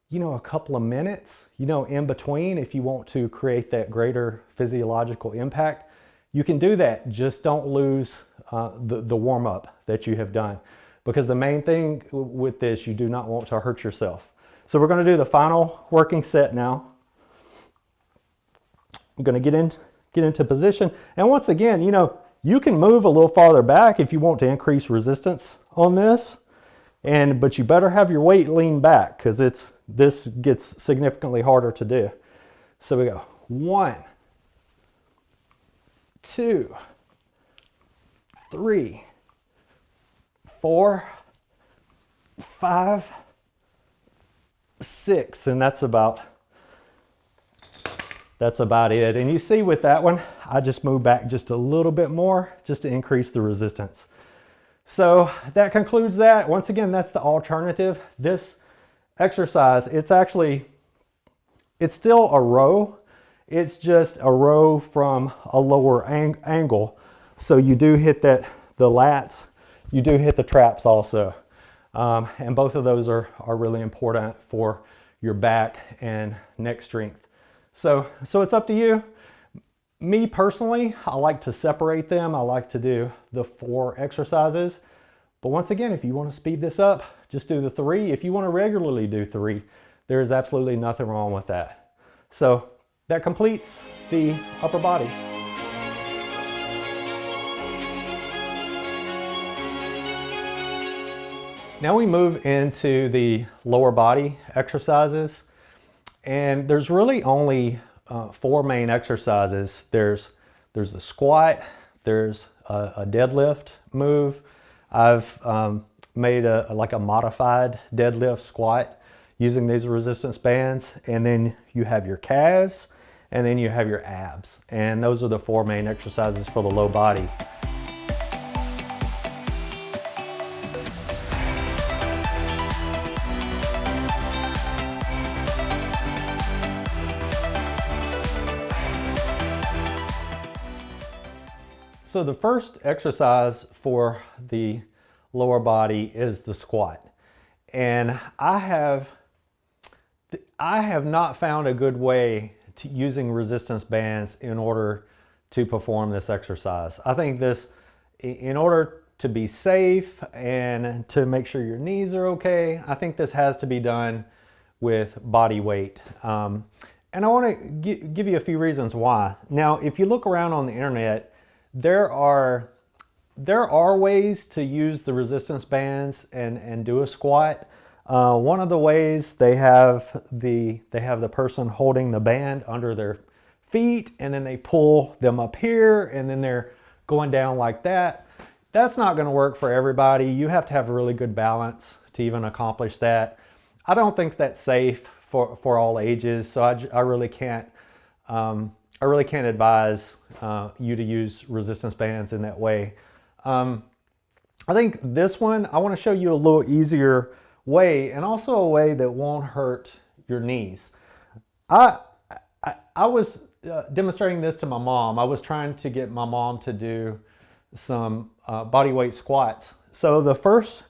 you know, a couple of minutes, you know, in between, if you want to create that greater physiological impact, you can do that. Just don't lose the warm up that you have done, because the main thing with this, you do not want to hurt yourself. So we're going to do the final working set now. I'm going to get into position. And once again, you know, you can move a little farther back if you want to increase resistance on this. But you better have your weight lean back, because this gets significantly harder to do. So we go 1, 2, 3, 4, 5, 6, and that's about it. And you see with that one, I just moved back just a little bit more just to increase the resistance. So that concludes that. Once again, that's the alternative. This exercise, it's still a row. It's just a row from a lower angle. So you do hit the lats, you do hit the traps also. And both of those are really important for your back and neck strength. So it's up to you. Me personally, I like to separate them. I like to do the 4 exercises. But once again, if you want to speed this up, just do the 3. If you want to regularly do 3, there is absolutely nothing wrong with that. So that completes the upper body. Now we move into the lower body exercises. And there's really only 4 main exercises. There's the squat, there's a deadlift move. I've made like a modified deadlift squat using these resistance bands. And then you have your calves, and then you have your abs. And those are the 4 main exercises for the low body. So the first exercise for the lower body is the squat. And I have not found a good way to using resistance bands in order to perform this exercise. I think this, in order to be safe and to make sure your knees are okay, I think this has to be done with body weight. And I want to give you a few reasons why. Now, if you look around on the internet, there are ways to use the resistance bands and do a squat. One of the ways, they have the person holding the band under their feet, and then they pull them up here, and then they're going down like that. That's not going to work for everybody. You have to have a really good balance to even accomplish that. I don't think that's safe for all ages, so I really can't advise you to use resistance bands in that way. I think this one, I want to show you a little easier way, and also a way that won't hurt your knees. I was demonstrating this to my mom. I was trying to get my mom to do some body weight squats. So the first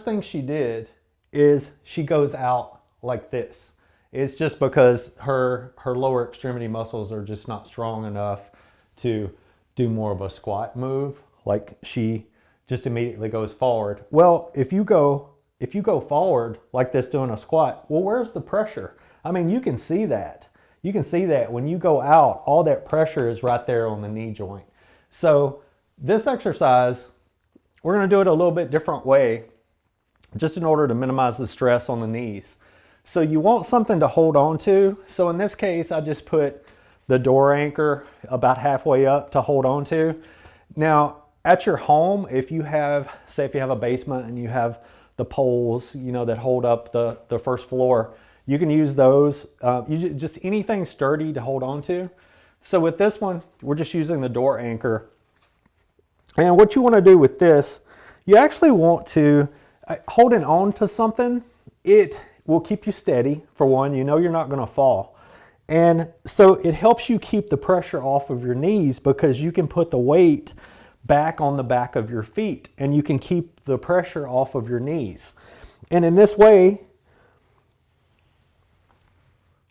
thing she did is she goes out like this. It's just because her lower extremity muscles are just not strong enough to do more of a squat move. Like, she just immediately goes forward. Well, if you go forward like this doing a squat, well, where's the pressure? I mean, you can see that. You can see that when you go out, all that pressure is right there on the knee joint. So this exercise, we're going to do it a little bit different way, just in order to minimize the stress on the knees. So you want something to hold on to. So in this case, I just put the door anchor about halfway up to hold on to. Now, at your home, if you have, say if you have a basement and you have the poles, that hold up the first floor, you can use those. Just anything sturdy to hold on to. So with this one, we're just using the door anchor. And what you want to do with this, you actually want to, holding on to something, it will keep you steady, for one. You know you're not going to fall. And so it helps you keep the pressure off of your knees, because you can put the weight back on the back of your feet, and you can keep the pressure off of your knees. And in this way,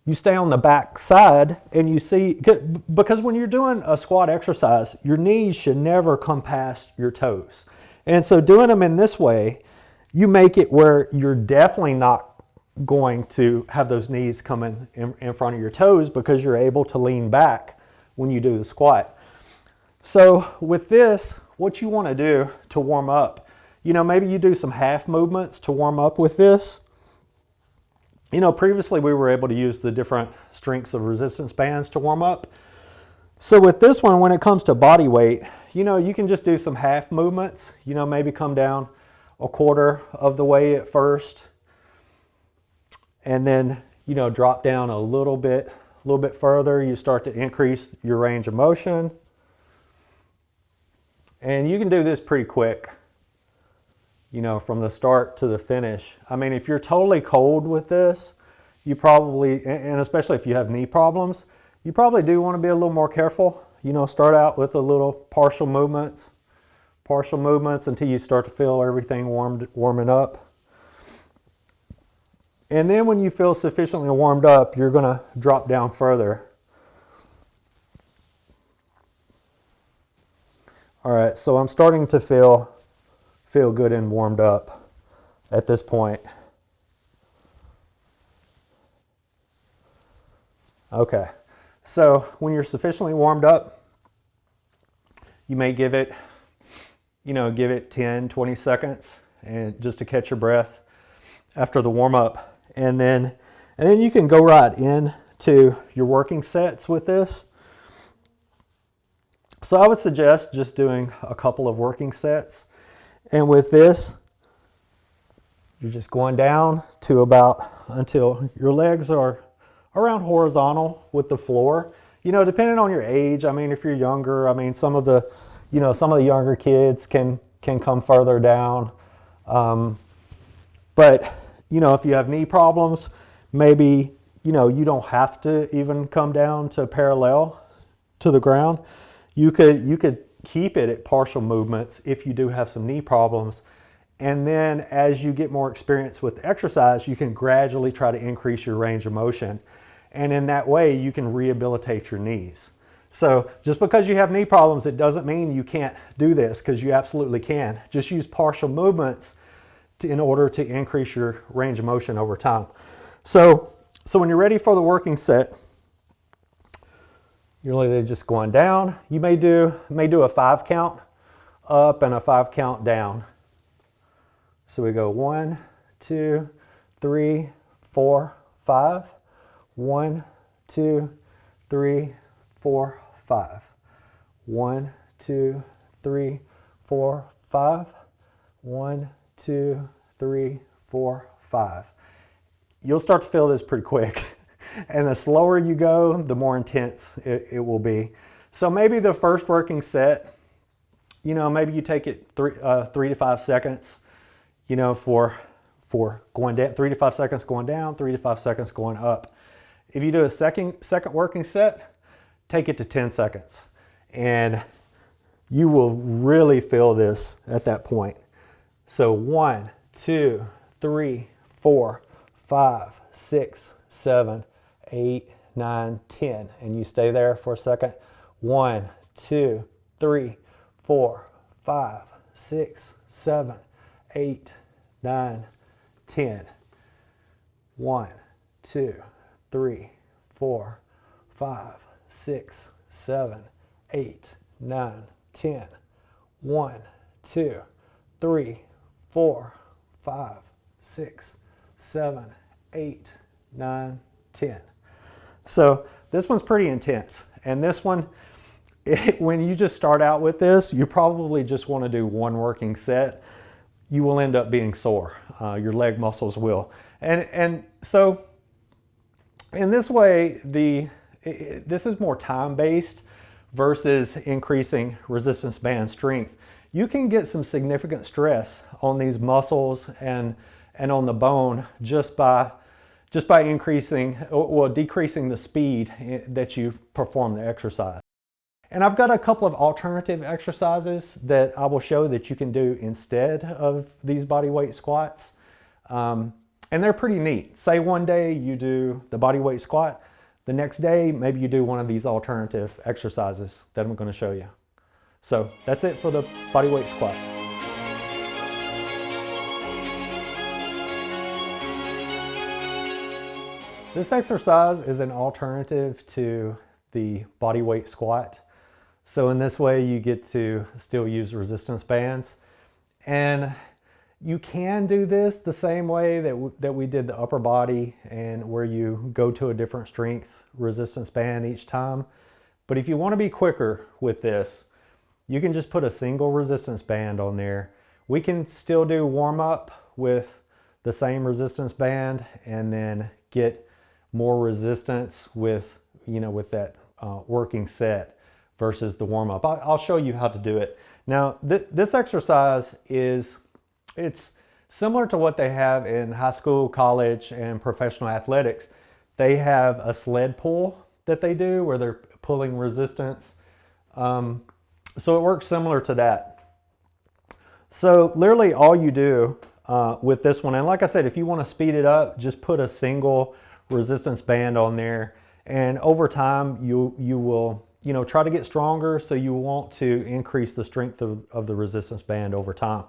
you stay on the back side, and you see, because when you're doing a squat exercise, your knees should never come past your toes. And so doing them in this way, you make it where you're definitely not going to have those knees coming in front of your toes, because you're able to lean back when you do the squat. So with this, what you want to do to warm up, maybe you do some half movements to warm up with this. Previously we were able to use the different strengths of resistance bands to warm up. So with this one, when it comes to body weight, you can just do some half movements, maybe come down a quarter of the way at first, and then, drop down a little bit further. You start to increase your range of motion. And you can do this pretty quick, from the start to the finish. I mean, if you're totally cold with this, you probably, and especially if you have knee problems, you probably do want to be a little more careful. Start out with a little partial movements until you start to feel everything warming up. And then when you feel sufficiently warmed up, you're going to drop down further. All right, so I'm starting to feel good and warmed up at this point. Okay, so when you're sufficiently warmed up, you may give it 10, 20 seconds, and just to catch your breath after the warm up. And then you can go right into your working sets with this. So I would suggest just doing a couple of working sets. And with this, you're just going down to until your legs are around horizontal with the floor. Depending on your age, I mean, if you're younger, I mean, some of the younger kids can come further down. But if you have knee problems, maybe, you don't have to even come down to parallel to the ground. You could keep it at partial movements if you do have some knee problems, And then as you get more experience with the exercise, you can gradually try to increase your range of motion. And in that way, you can rehabilitate your knees. So just because you have knee problems, it doesn't mean you can't do this, because you absolutely can. Just use partial movements in order to increase your range of motion over time. So when you're ready for the working set, you're really just going down. You may do a 5 count up and a 5 count down. So we go 1, 2, 3, 4, 5. 1, 2, 3, 4, 5. 1, 2, 3, 4, 5. 1, 2, 3, 4, 5. You'll start to feel this pretty quick. And the slower you go, the more intense it will be. So maybe the first working set, maybe you take it 3 to 5 seconds, for going down, 3 to 5 seconds going down, 3 to 5 seconds going up. If you do a second working set, take it to 10 seconds. And you will really feel this at that point. So 1, 2, 3, 4, 5, 6, 7, 8, 9, 10. And you stay there for a second. 1, 2, 3, 4, 5, 6, 7, 8, 9, 10. 1, 2, 3, 4, 5, 6, 7, 8, 9, 10. 1, 2, 3, 4, 5, 6, 7, 8, 9, 10. So this one's pretty intense. And this one, when you just start out with this, you probably just want to do one working set. You will end up being sore. Your leg muscles will. And so in this way, this is more time-based versus increasing resistance band strength. You can get some significant stress on these muscles and on the bone just by decreasing the speed that you perform the exercise. And I've got a couple of alternative exercises that I will show that you can do instead of these bodyweight squats. And they're pretty neat. Say one day you do the bodyweight squat, the next day maybe you do one of these alternative exercises that I'm going to show you. So that's it for the bodyweight squat. This exercise is an alternative to the bodyweight squat. So in this way you get to still use resistance bands. And you can do this the same way that we did the upper body, and where you go to a different strength resistance band each time. But if you want to be quicker with this, you can just put a single resistance band on there. We can still do warm up with the same resistance band and then get more resistance with that working set versus the warm up. I'll show you how to do it. Now this exercise it's similar to what they have in high school, college, and professional athletics. They have a sled pull that they do where they're pulling resistance. So it works similar to that. So literally all you do with this one, and like I said, if you want to speed it up, just put a single resistance band on there. And over time, you will try to get stronger, so you want to increase the strength of the resistance band over time.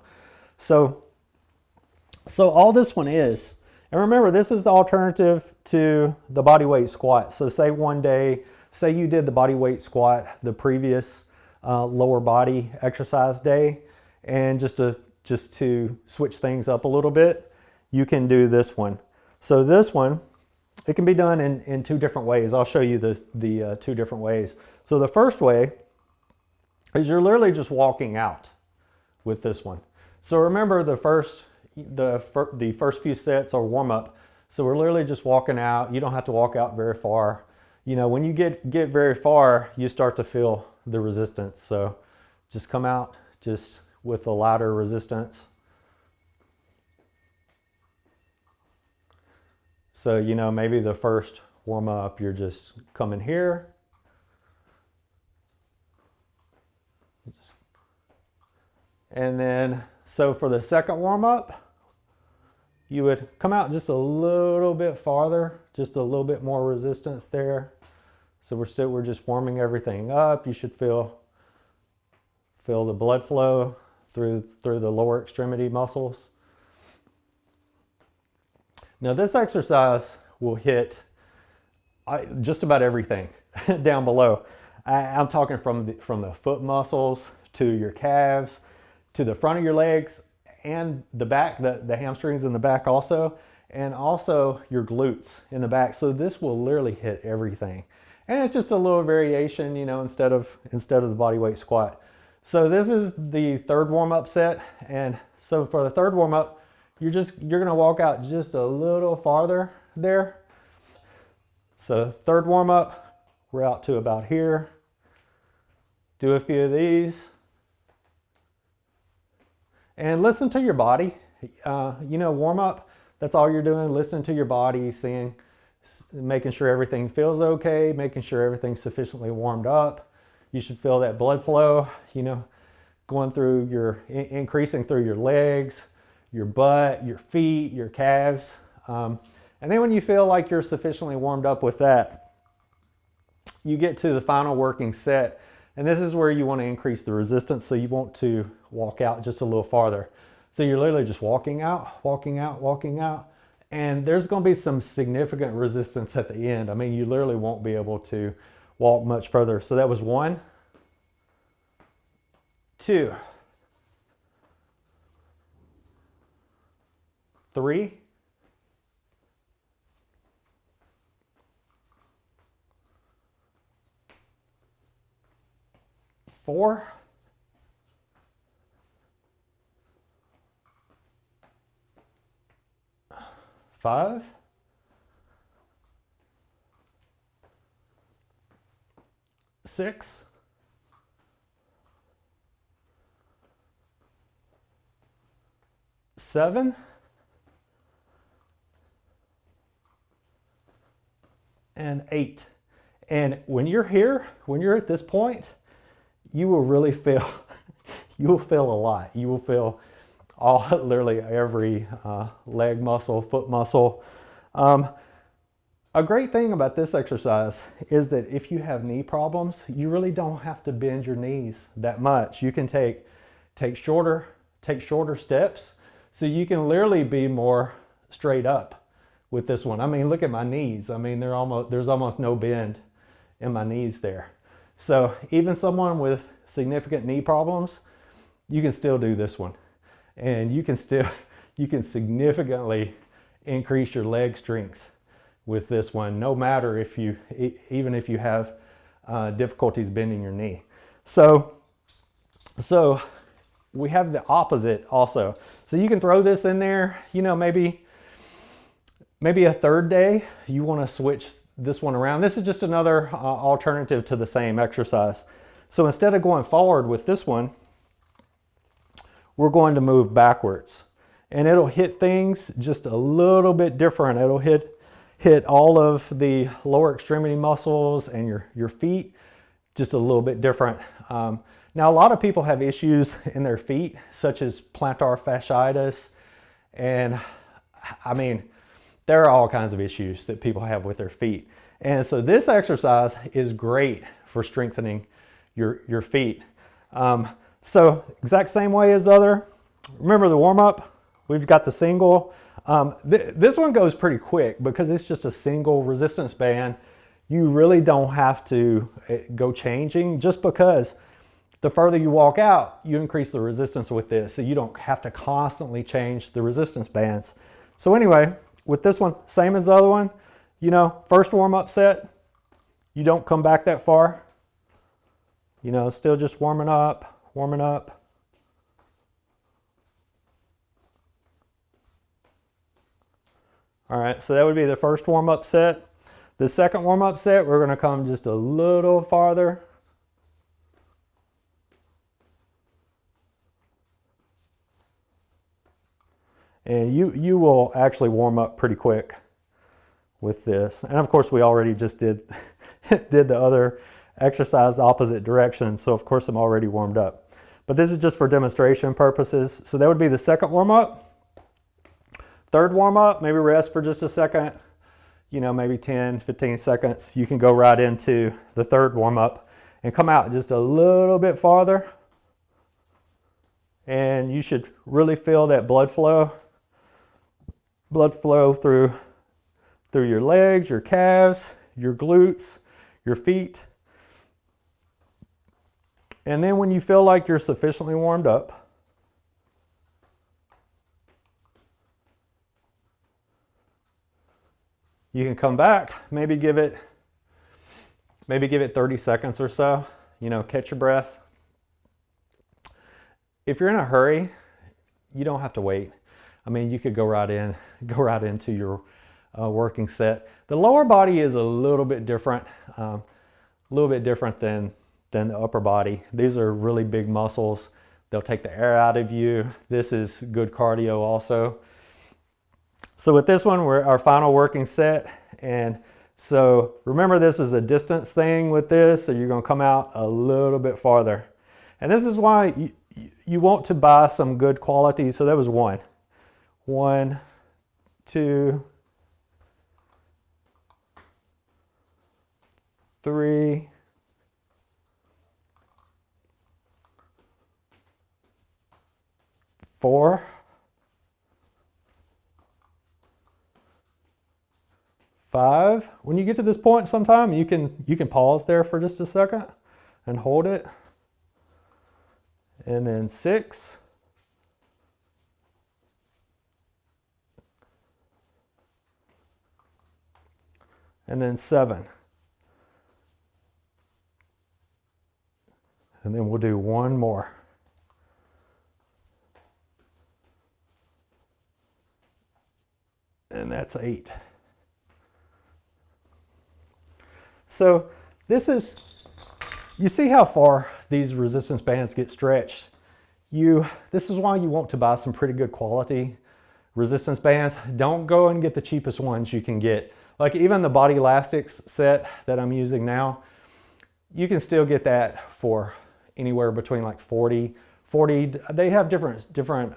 So all this one is, and remember, this is the alternative to the bodyweight squat. So say one day, say you did the bodyweight squat the previous lower body exercise day, and just to switch things up a little bit, you can do this one. So this one, it can be done in two different ways. I'll show you the two different ways. So the first way is you're literally just walking out with this one. So remember, the first few sets are warm up. So we're literally just walking out. You don't have to walk out very far. When you get very far, you start to feel the resistance. So just come out just with a lighter resistance. So, maybe the first warm up, you're just coming here. And then So for the second warm up, you would come out just a little bit farther, just a little bit more resistance there. So we're just warming everything up. You should feel the blood flow through the lower extremity muscles. Now this exercise will hit just about everything down below. I'm talking from the foot muscles to your calves, to the front of your legs, and the back, the hamstrings in the back also, and also your glutes in the back. So this will literally hit everything. And it's just a little variation, you know, instead of the body weight squat. So this is the third warm-up set. And so for the third warm-up, you're gonna walk out just a little farther there. So third warm-up, we're out to about here. Do a few of these. And listen to your body. You know, warm up, that's all you're doing. Listen to your body, making sure everything feels okay, making sure everything's sufficiently warmed up. You should feel that blood flow, you know, going through increasing through your legs, your butt, your feet, your calves. And then when you feel like you're sufficiently warmed up with that, you get to the final working set. And this is where you want to increase the resistance, so you want to walk out just a little farther. So you're literally just walking out, walking out, walking out. And there's going to be some significant resistance at the end. I mean, you literally won't be able to walk much further. So that was 1, 2, 3, 4, 5, 6, 7, and 8. And when you're here, when you're at this point, you will really feel, you will feel a lot. You will feel literally every leg muscle, foot muscle. A great thing about this exercise is that if you have knee problems, you really don't have to bend your knees that much. You can take shorter steps, so you can literally be more straight up with this one. I mean, look at my knees. I mean, there's almost no bend in my knees there. So even someone with significant knee problems, you can still do this one. And you can significantly increase your leg strength with this one, no matter even if you have difficulties bending your knee. So we have the opposite also. So you can throw this in there, you know, maybe a third day, you want to switch this one around. This is just another alternative to the same exercise. So instead of going forward with this one, we're going to move backwards, and it'll hit things just a little bit different. It'll hit all of the lower extremity muscles and your feet just a little bit different. Now, a lot of people have issues in their feet, such as plantar fasciitis, and I mean, there are all kinds of issues that people have with their feet. And so this exercise is great for strengthening your feet. So exact same way as the other. Remember the warm-up? We've got the single. This one goes pretty quick because it's just a single resistance band. You really don't have to go changing, just because the further you walk out, you increase the resistance with this. So you don't have to constantly change the resistance bands. So anyway, with this one, same as the other one, you know, first warm-up set, you don't come back that far. You know, still just warming up. All right, so that would be the first warm-up set. The second warm-up set, we're going to come just a little farther. And you will actually warm up pretty quick with this. And of course, we already just did the other exercise the opposite direction, so of course I'm already warmed up. but this is just for demonstration purposes. So that would be the second warm-up. Third warm-up, maybe rest for just a second, you know, maybe 10, 15 seconds. You can go right into the third warm-up and come out just a little bit farther. And you should really feel that blood flow through your legs, your calves, your glutes, your feet. And then when you feel like you're sufficiently warmed up, you can come back, maybe give it 30 seconds or so, you know, catch your breath. If you're in a hurry, you don't have to wait. I mean, you could go right into your working set. The lower body is a little bit different than the upper body. These are really big muscles. They'll take the air out of you. This is good cardio also. So with this one, we're our final working set. And so remember, this is a distance thing with this. So you're gonna come out a little bit farther. And this is why you want to buy some good quality. So that was 1, 2, 3, 4, 5. When you get to this point sometime, you can pause there for just a second and hold it. And then 6. And then 7. And then we'll do one more. And that's 8. So this is, you see how far these resistance bands get stretched. This is why you want to buy some pretty good quality resistance bands. Don't go and get the cheapest ones you can get. Like even the Body Elastics set that I'm using now, you can still get that for anywhere between like 40. They have different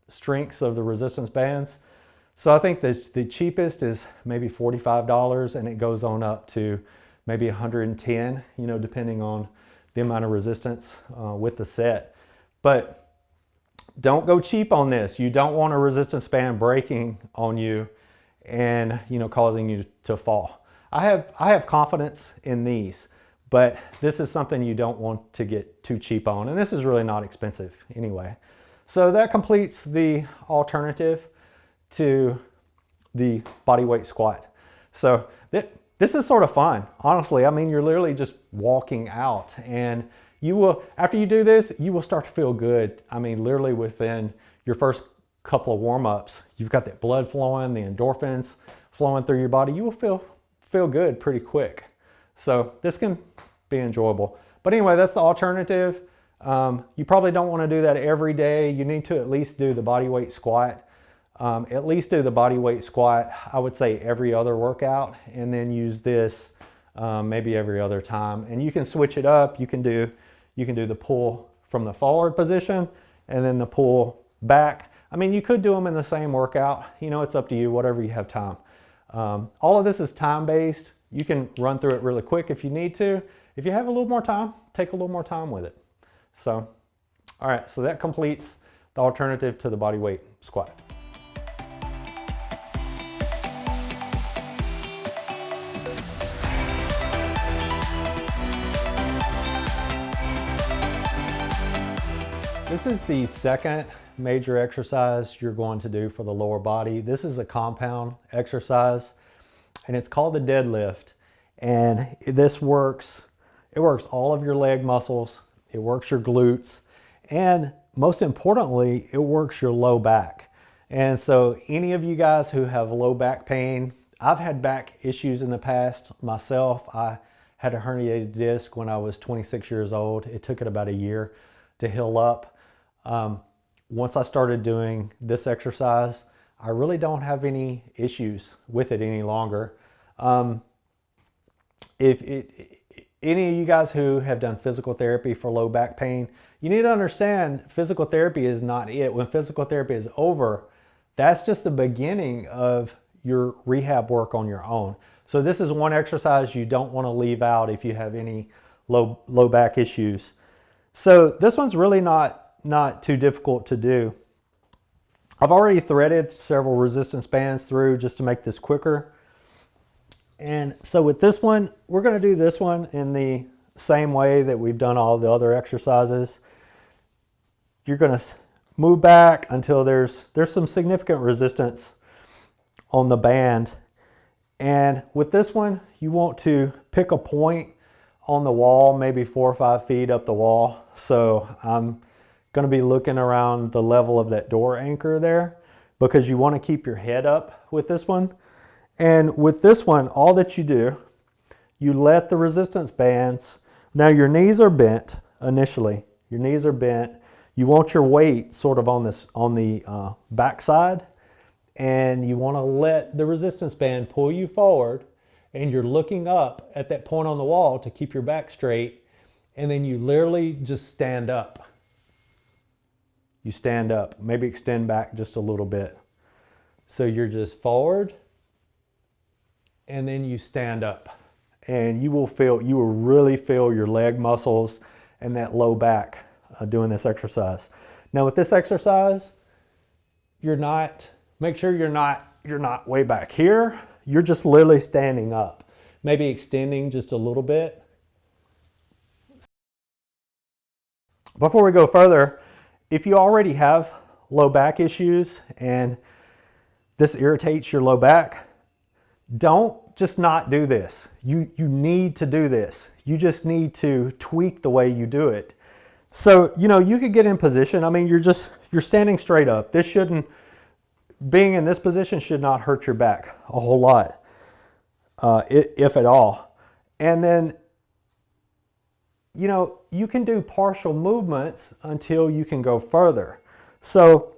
strengths of the resistance bands. So I think the cheapest is maybe $45, and it goes on up to maybe 110, you know, depending on the amount of resistance with the set. But don't go cheap on this. You don't want a resistance band breaking on you and, you know, causing you to fall. I have confidence in these, but this is something you don't want to get too cheap on, and this is really not expensive anyway. So that completes the alternative to the body weight squat. So this is sort of fun, honestly. I mean, you're literally just walking out, and you will, after you do this, you will start to feel good. I mean, literally within your first couple of warm-ups, you've got that blood flowing, the endorphins flowing through your body. You will feel good pretty quick. So this can be enjoyable. But anyway, that's the alternative. You probably don't want to do that every day. You need to at least do the body weight squat. At least do the body weight squat, I would say every other workout, and then use this maybe every other time. And you can switch it up. You can do the pull from the forward position and then the pull back. I mean, you could do them in the same workout. You know, it's up to you, whatever you have time. All of this is time-based. You can run through it really quick if you need to. If you have a little more time, take a little more time with it. So, all right, so that completes the alternative to the body weight squat. This is the second major exercise you're going to do for the lower body. This is a compound exercise, and it's called the deadlift. And it works all of your leg muscles, it works your glutes, and most importantly, it works your low back. And so any of you guys who have low back pain, I've had back issues in the past myself. I had a herniated disc when I was 26 years old. It took it about a year to heal up. Once I started doing this exercise, I really don't have any issues with it any longer. If any of you guys who have done physical therapy for low back pain, you need to understand physical therapy is not it. When physical therapy is over, that's just the beginning of your rehab work on your own. So this is one exercise you don't want to leave out if you have any low back issues. So this one's really not too difficult to do. I've already threaded several resistance bands through just to make this quicker. And so with this one, we're going to do this one in the same way that we've done all the other exercises. You're going to move back until there's some significant resistance on the band. And with this one, you want to pick a point on the wall, maybe 4 or 5 feet up the wall. So I'm going to be looking around the level of that door anchor there, because you want to keep your head up with this one. And with this one, all that you do, you let the resistance bands, now your knees are bent initially. Your knees are bent. You want your weight sort of on the back side, and you want to let the resistance band pull you forward, and you're looking up at that point on the wall to keep your back straight, and then you literally just stand up. You stand up, maybe extend back just a little bit. So you're just forward, and then you stand up, and you will really feel your leg muscles and that low back doing this exercise. Now with this exercise, make sure you're not way back here. You're just literally standing up, maybe extending just a little bit. Before we go further, if you already have low back issues and this irritates your low back, don't just not do this. You need to do this. You just need to tweak the way you do it. So, you could get in position. I mean, you're standing straight up. Being in this position should not hurt your back a whole lot, if at all. And then, you can do partial movements until you can go further. So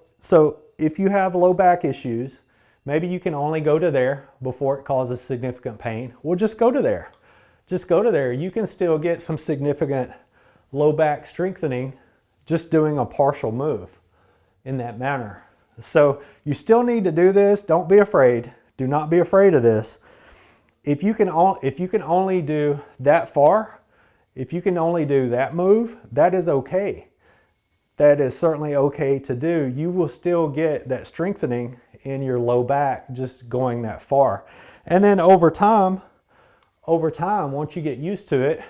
if you have low back issues, maybe you can only go to there before it causes significant pain. Well, just go to there. Just go to there. You can still get some significant low back strengthening just doing a partial move in that manner. So you still need to do this. Don't be afraid. Do not be afraid of this. If you can only do that far, if you can only do that move, that is okay. That is certainly okay to do. You will still get that strengthening in your low back just going that far. And then over time, once you get used to it,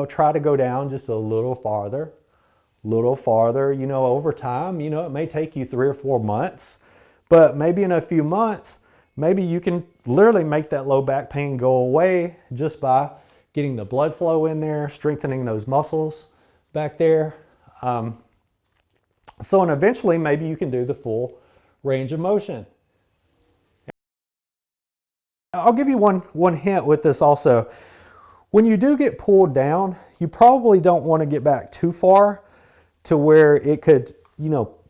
try to go down just a little farther. Over time, it may take you 3 or 4 months, but maybe in a few months, maybe you can literally make that low back pain go away just by getting the blood flow in there, strengthening those muscles back there. And eventually maybe you can do the full range of motion. I'll give you one hint with this also. When you do get pulled down, you probably don't want to get back too far to where it could,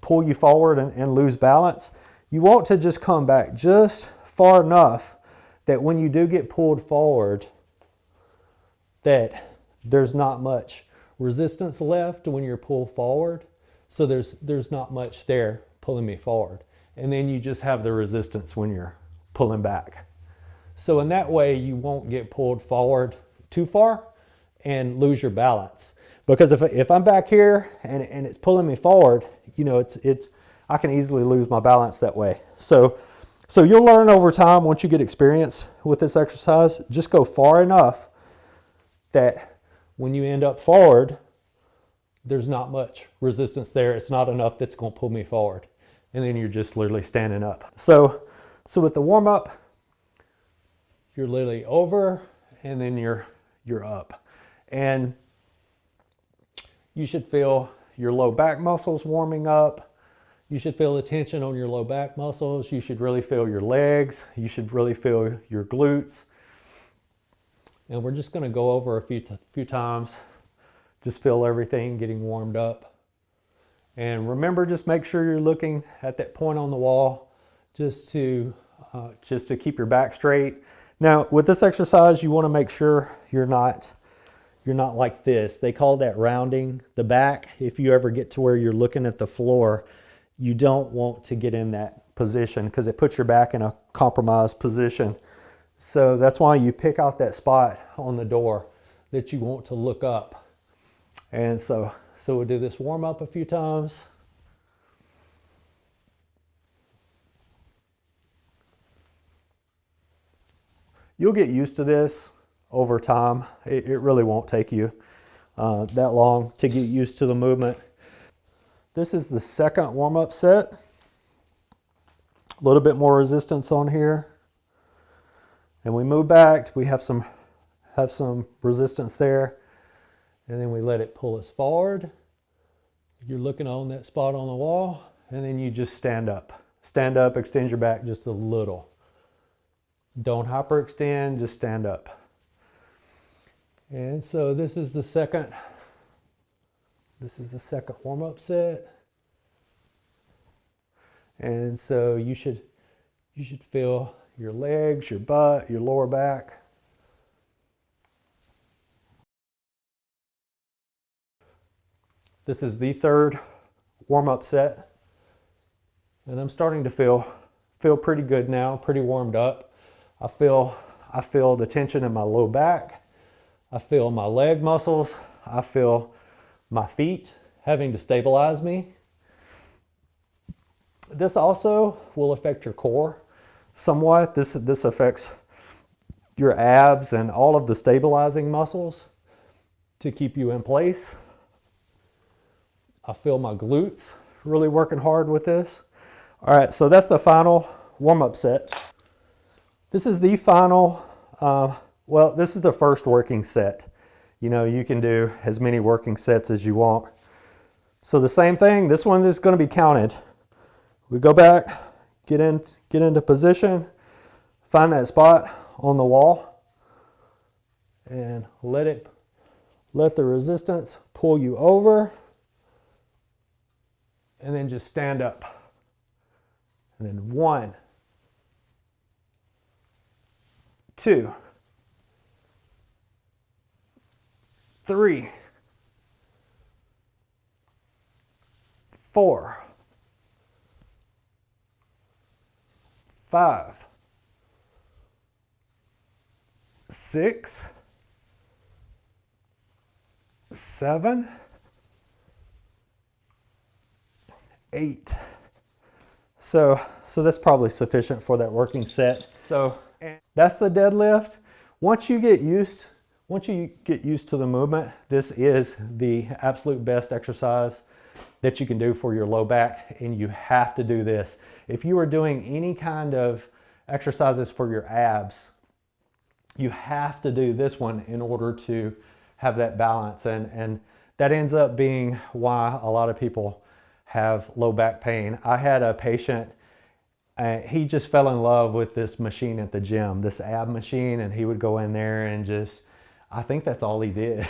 pull you forward and lose balance. You want to just come back just far enough that when you do get pulled forward, that there's not much resistance left when you're pulled forward. So there's not much there pulling me forward. And then you just have the resistance when you're pulling back. So in that way, you won't get pulled forward too far and lose your balance. Because if I'm back here and it's pulling me forward, I can easily lose my balance that way. So you'll learn over time, once you get experience with this exercise, just go far enough that when you end up forward, there's not much resistance there. It's not enough that's going to pull me forward. And then you're just literally standing up. So with the warm up, you're literally over and then you're up. And you should feel your low back muscles warming up. You should feel the tension on your low back muscles. You should really feel your legs. You should really feel your glutes. And we're just going to go over a few times. Just feel everything getting warmed up. And remember, just make sure you're looking at that point on the wall just to keep your back straight. Now, with this exercise, you want to make sure you're not you're not like this. They call that rounding the back. If you ever get to where you're looking at the floor, you don't want to get in that position because it puts your back in a compromised position. So that's why you pick out that spot on the door that you want to look up. And so we'll do this warm up a few times. You'll get used to this over time. It really won't take you that long to get used to the movement. This is the second warm-up set. A little bit more resistance on here. And we move back. We have some resistance there. And then we let it pull us forward. You're looking on that spot on the wall. And then you just stand up. Stand up, extend your back just a little. Don't hyperextend, just stand up. And so this is the second warm-up set. And so you should feel your legs, your butt, your lower back. This is the third warm-up set. And I'm starting to feel pretty good now, pretty warmed up. I feel the tension in my low back. I feel my leg muscles. I feel my feet having to stabilize me. This also will affect your core somewhat. This affects your abs and all of the stabilizing muscles to keep you in place. I feel my glutes really working hard with this. All right, so that's the final warm-up set. This is the final, well, this is the first working set. You know, you can do as many working sets as you want. So the same thing, this one is going to be counted. We go back, get into position, find that spot on the wall, and let the resistance pull you over, and then just stand up. And then 1, 2, 3, 4, 5, 6, 7, 8. So that's probably sufficient for that working set. So that's the deadlift. Once you get used to the movement, this is the absolute best exercise that you can do for your low back, and you have to do this. If you are doing any kind of exercises for your abs, you have to do this one in order to have that balance, and that ends up being why a lot of people have low back pain. I had a patient, he just fell in love with this machine at the gym, this ab machine, and he would go in there and just, I think that's all he did.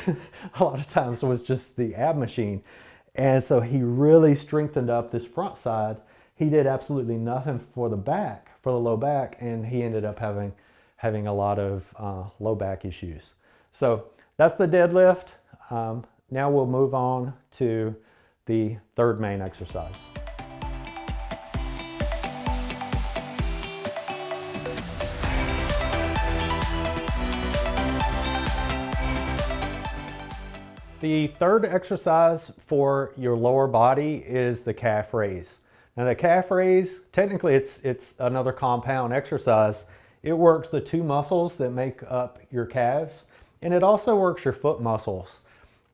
A lot of times it was just the ab machine. And so he really strengthened up this front side. He did absolutely nothing for the back, for the low back, and he ended up having a lot of low back issues. So that's the deadlift. Now we'll move on to the third main exercise. The third exercise for your lower body is the calf raise. Now the calf raise, technically it's another compound exercise. It works the two muscles that make up your calves, and it also works your foot muscles.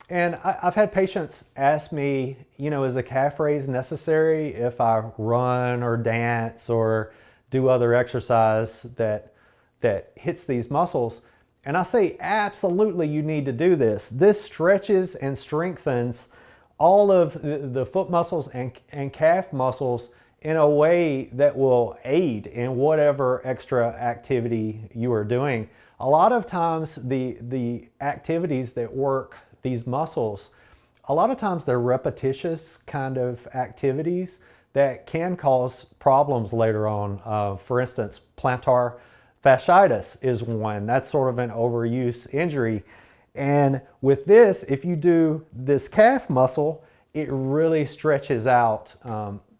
And I've had patients ask me, you know, is a calf raise necessary if I run or dance or do other exercise that hits these muscles? And I say, absolutely, you need to do this. This stretches and strengthens all of the foot muscles and calf muscles in a way that will aid in whatever extra activity you are doing. A lot of times the activities that work these muscles, a lot of times they're repetitious kind of activities that can cause problems later on. For instance, plantar fasciitis is one. That's sort of an overuse injury. And with this, if you do this calf muscle, it really stretches out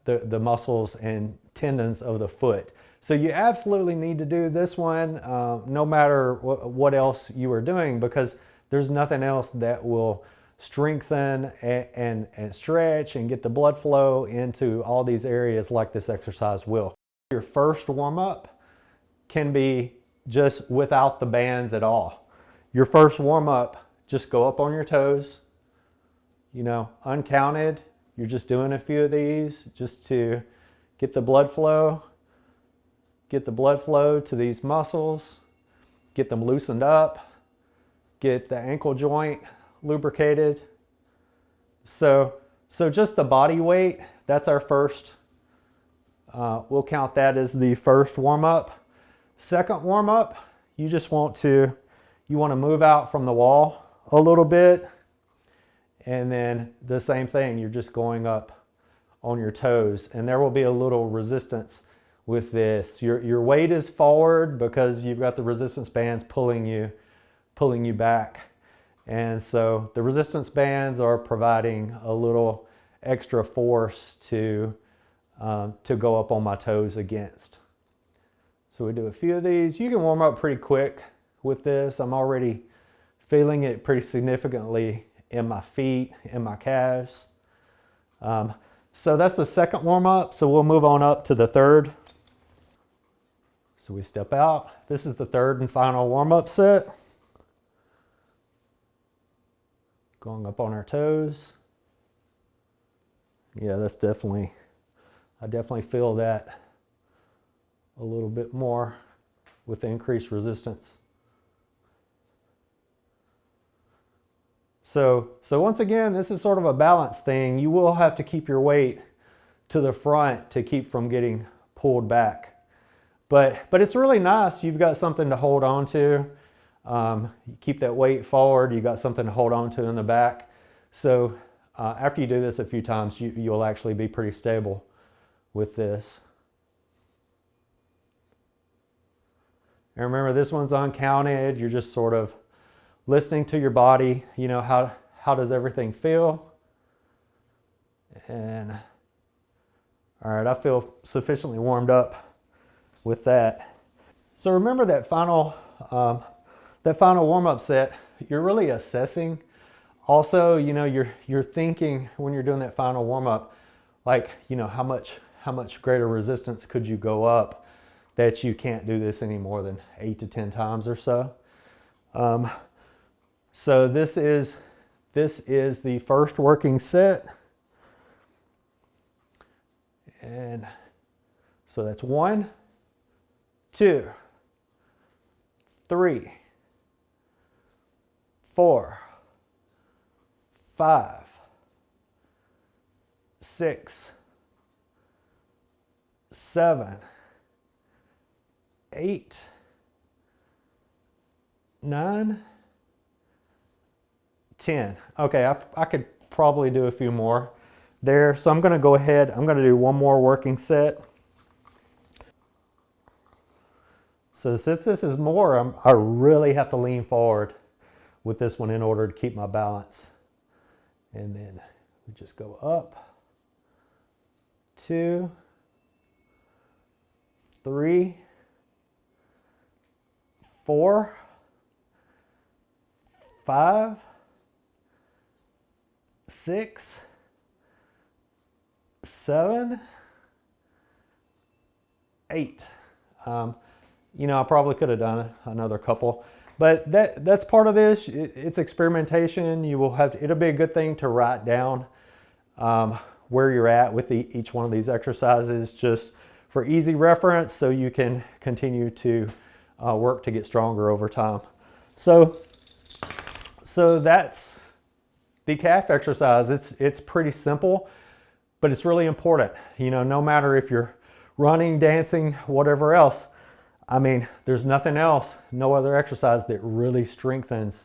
the muscles and tendons of the foot. So you absolutely need to do this one no matter what else you are doing, because there's nothing else that will strengthen and stretch and get the blood flow into all these areas like this exercise will. Your first warm-up can be just without the bands at all. Your first warm-up, just go up on your toes, you know, uncounted. You're just doing a few of these just to get the blood flow to these muscles, get them loosened up, get the ankle joint lubricated. So just the body weight, that's our first, we'll count that as the first warm-up. Second warm-up, you want to move out from the wall a little bit, and then the same thing, you're just going up on your toes, and there will be a little resistance with this. Your weight is forward because you've got the resistance bands pulling you back. And so the resistance bands are providing a little extra force to go up on my toes against. So we do a few of these. You can warm up pretty quick with this. I'm already feeling it pretty significantly in my feet, in my calves. So that's the second warm up. So we'll move on up to the third. So we step out. This is the third and final warm up set. Going up on our toes. Yeah, I definitely feel that a little bit more with the increased resistance. So once again, this is sort of a balance thing. You will have to keep your weight to the front to keep from getting pulled back. But it's really nice. You've got something to hold on to. You keep that weight forward. You've got something to hold on to in the back. So after you do this a few times, you'll actually be pretty stable with this. And remember, this one's uncounted. You're just sort of listening to your body. You know, how does everything feel? And all right, I feel sufficiently warmed up with that. So remember that final warm-up set, you're really assessing. Also, you know, you're thinking when you're doing that final warm-up, like, you know, how much greater resistance could you go up that you can't do this any more than 8 to 10 times or so. So this is the first working set. And so that's 1, 2, 3, 4, 5, 6, 7, 8, 9, 10. Okay, I could probably do a few more there. So I'm going to go ahead, I'm going to do one more working set. So since this is more, I really have to lean forward with this one in order to keep my balance. And then we just go up, 2, 3, 4, 5, 6, 7, 8. You know, I probably could have done another couple, but that's part of this. It's experimentation. You will have to, it'll be a good thing to write down where you're at with each one of these exercises, just for easy reference, so you can continue to work to get stronger over time. So that's the calf exercise. It's pretty simple, but it's really important. You know, no matter if you're running, dancing, whatever else, I mean, there's nothing else, no other exercise that really strengthens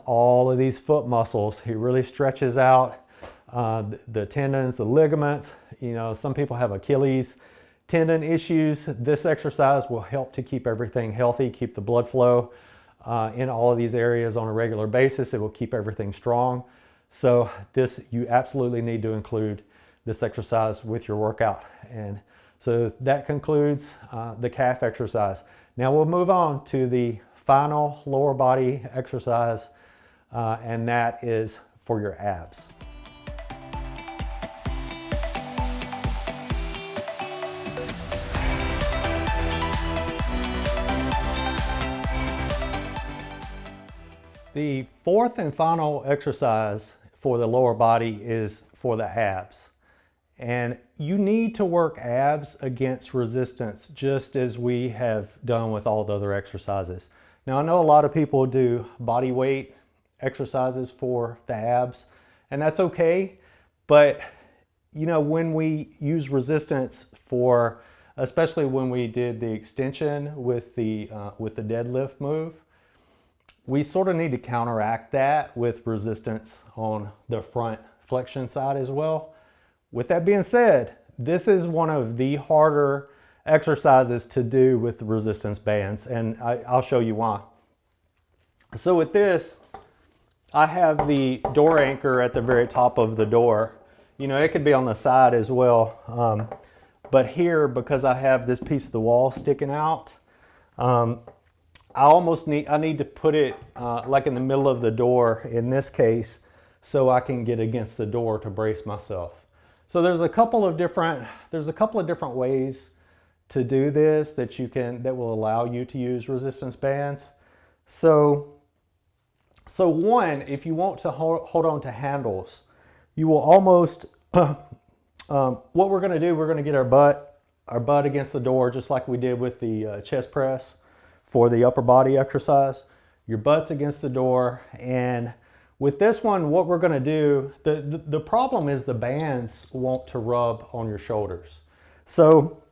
all of these foot muscles. It really stretches out the tendons, the ligaments. You know, some people have Achilles tendon issues. This exercise will help to keep everything healthy, keep the blood flow in all of these areas on a regular basis. It will keep everything strong. So you absolutely need to include this exercise with your workout. And so that concludes the calf exercise. Now we'll move on to the final lower body exercise, and that is for your abs. The fourth and final exercise for the lower body is for the abs. And you need to work abs against resistance, just as we have done with all the other exercises. Now, I know a lot of people do body weight exercises for the abs, and that's okay. But you know, when we use resistance for, especially when we did the extension with the deadlift move, we sort of need to counteract that with resistance on the front flexion side as well. With that being said, this is one of the harder exercises to do with the resistance bands, and I'll show you why. So with this, I have the door anchor at the very top of the door. You know, it could be on the side as well. But here, because I have this piece of the wall sticking out, I need to put it like in the middle of the door in this case, so I can get against the door to brace myself. So there's a couple of different ways to do this that will allow you to use resistance bands. So one, if you want to hold on to handles, you will almost what we're going to do, we're going to get our butt against the door, just like we did with the chest press for the upper body exercise. Your butt's against the door, and with this one, what we're going to do, the problem is the bands want to rub on your shoulders. So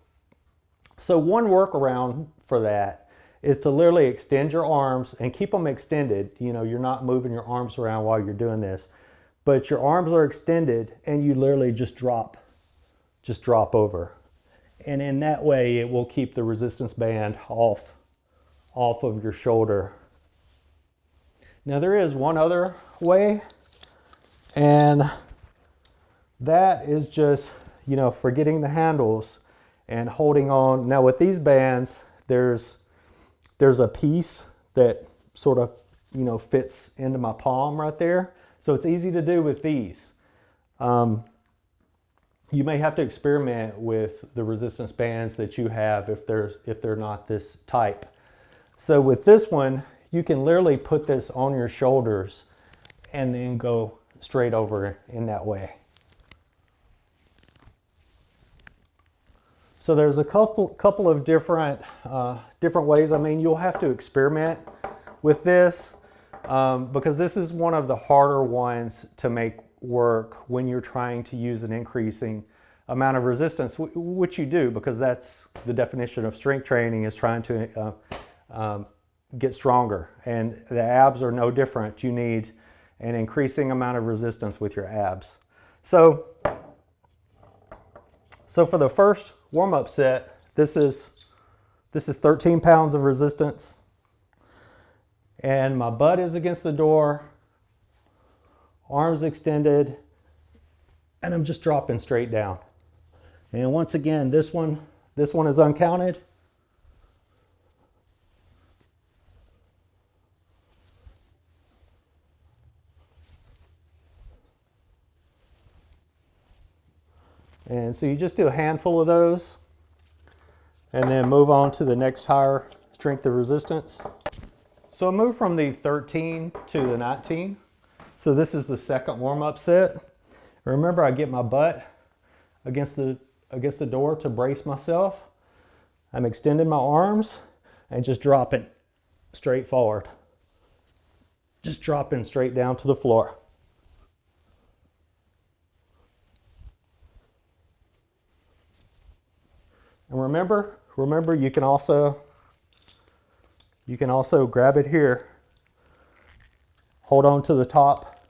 one workaround for that is to literally extend your arms and keep them extended. You know, you're not moving your arms around while you're doing this, but your arms are extended and you literally just drop over. And in that way, it will keep the resistance band off of your shoulder. Now there is one other way, and that is just, you know, forgetting the handles and holding on. Now with these bands, there's a piece that sort of, you know, fits into my palm right there. So it's easy to do with these. You may have to experiment with the resistance bands that you have if they're not this type. So with this one, you can literally put this on your shoulders and then go straight over in that way. So there's a couple of different ways. I mean, you'll have to experiment with this because this is one of the harder ones to make work when you're trying to use an increasing amount of resistance, which you do, because that's the definition of strength training, is trying to get stronger, and the abs are no different. You need an increasing amount of resistance with your abs. So for the first warm-up set, this is 13 pounds of resistance, and my butt is against the door, arms extended, and I'm just dropping straight down. And once again, this one is uncounted. And so you just do a handful of those and then move on to the next higher strength of resistance. So I move from the 13 to the 19. So this is the second warm-up set. Remember, I get my butt against the door to brace myself. I'm extending my arms and just dropping straight forward. Just dropping straight down to the floor. And remember, you can also grab it here, hold on to the top,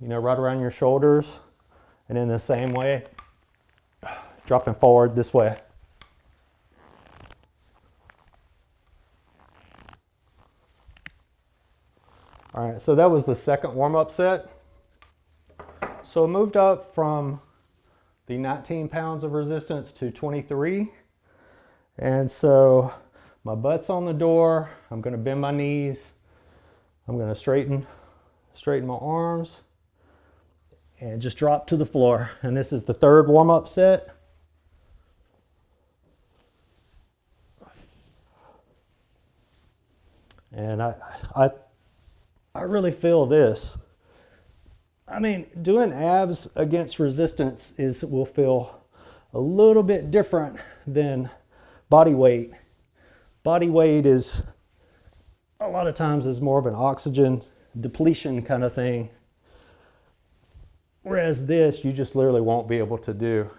you know, right around your shoulders, and in the same way, dropping forward this way. right, so that was the second warm-up set. So I moved up from the 19 pounds of resistance to 23. And so my butt's on the door. I'm gonna bend my knees. I'm gonna straighten my arms and just drop to the floor. And this is the third warm-up set. And I really feel this. I mean, doing abs against resistance will feel a little bit different than body weight. Body weight is a lot of times is more of an oxygen depletion kind of thing. Whereas this, you just literally won't be able to do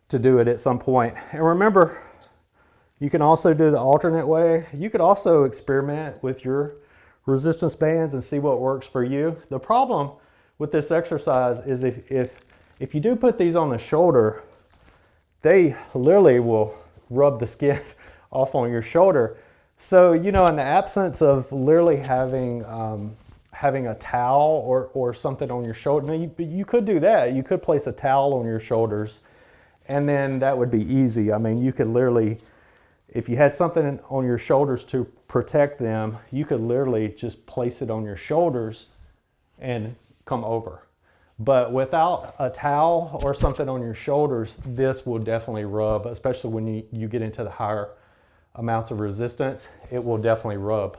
it at some point. And remember, you can also do the alternate way. You could also experiment with your resistance bands and see what works for you. The problem with this exercise is if you do put these on the shoulder, they literally will rub the skin off on your shoulder. So, you know, in the absence of literally having a towel or something on your shoulder, you could do that. You could place a towel on your shoulders, and then that would be easy. I mean, you could literally, if you had something on your shoulders to protect them, you could literally just place it on your shoulders and come over. But without a towel or something on your shoulders, this will definitely rub, especially when you get into the higher amounts of resistance. It will definitely rub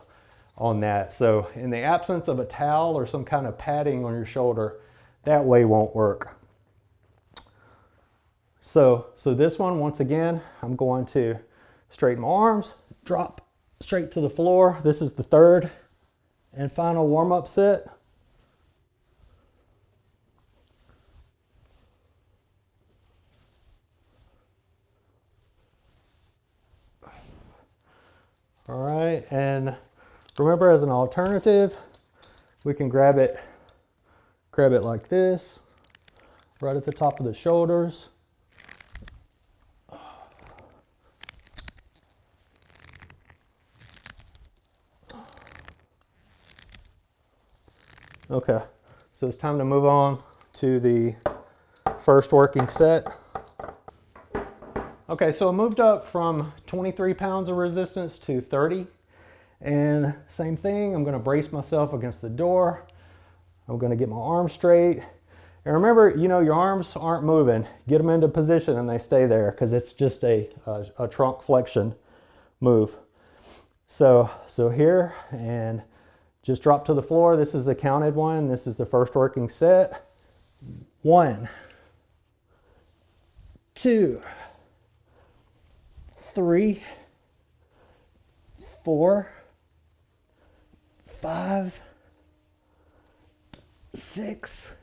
on that. So in the absence of a towel or some kind of padding on your shoulder, that way won't work. So this one, once again, I'm going to straighten my arms, drop straight to the floor. This is the third and final warm-up set. All right, and remember, as an alternative, we can grab it like this, right at the top of the shoulders. Okay, so it's time to move on to the first working set. Okay, so I moved up from 23 pounds of resistance to 30. And same thing, I'm gonna brace myself against the door. I'm gonna get my arms straight. And remember, you know, your arms aren't moving. Get them into position and they stay there because it's just a trunk flexion move. So here, and just drop to the floor. This is the counted one. This is the first working set. 1, 2, 3, 4, 5, 6,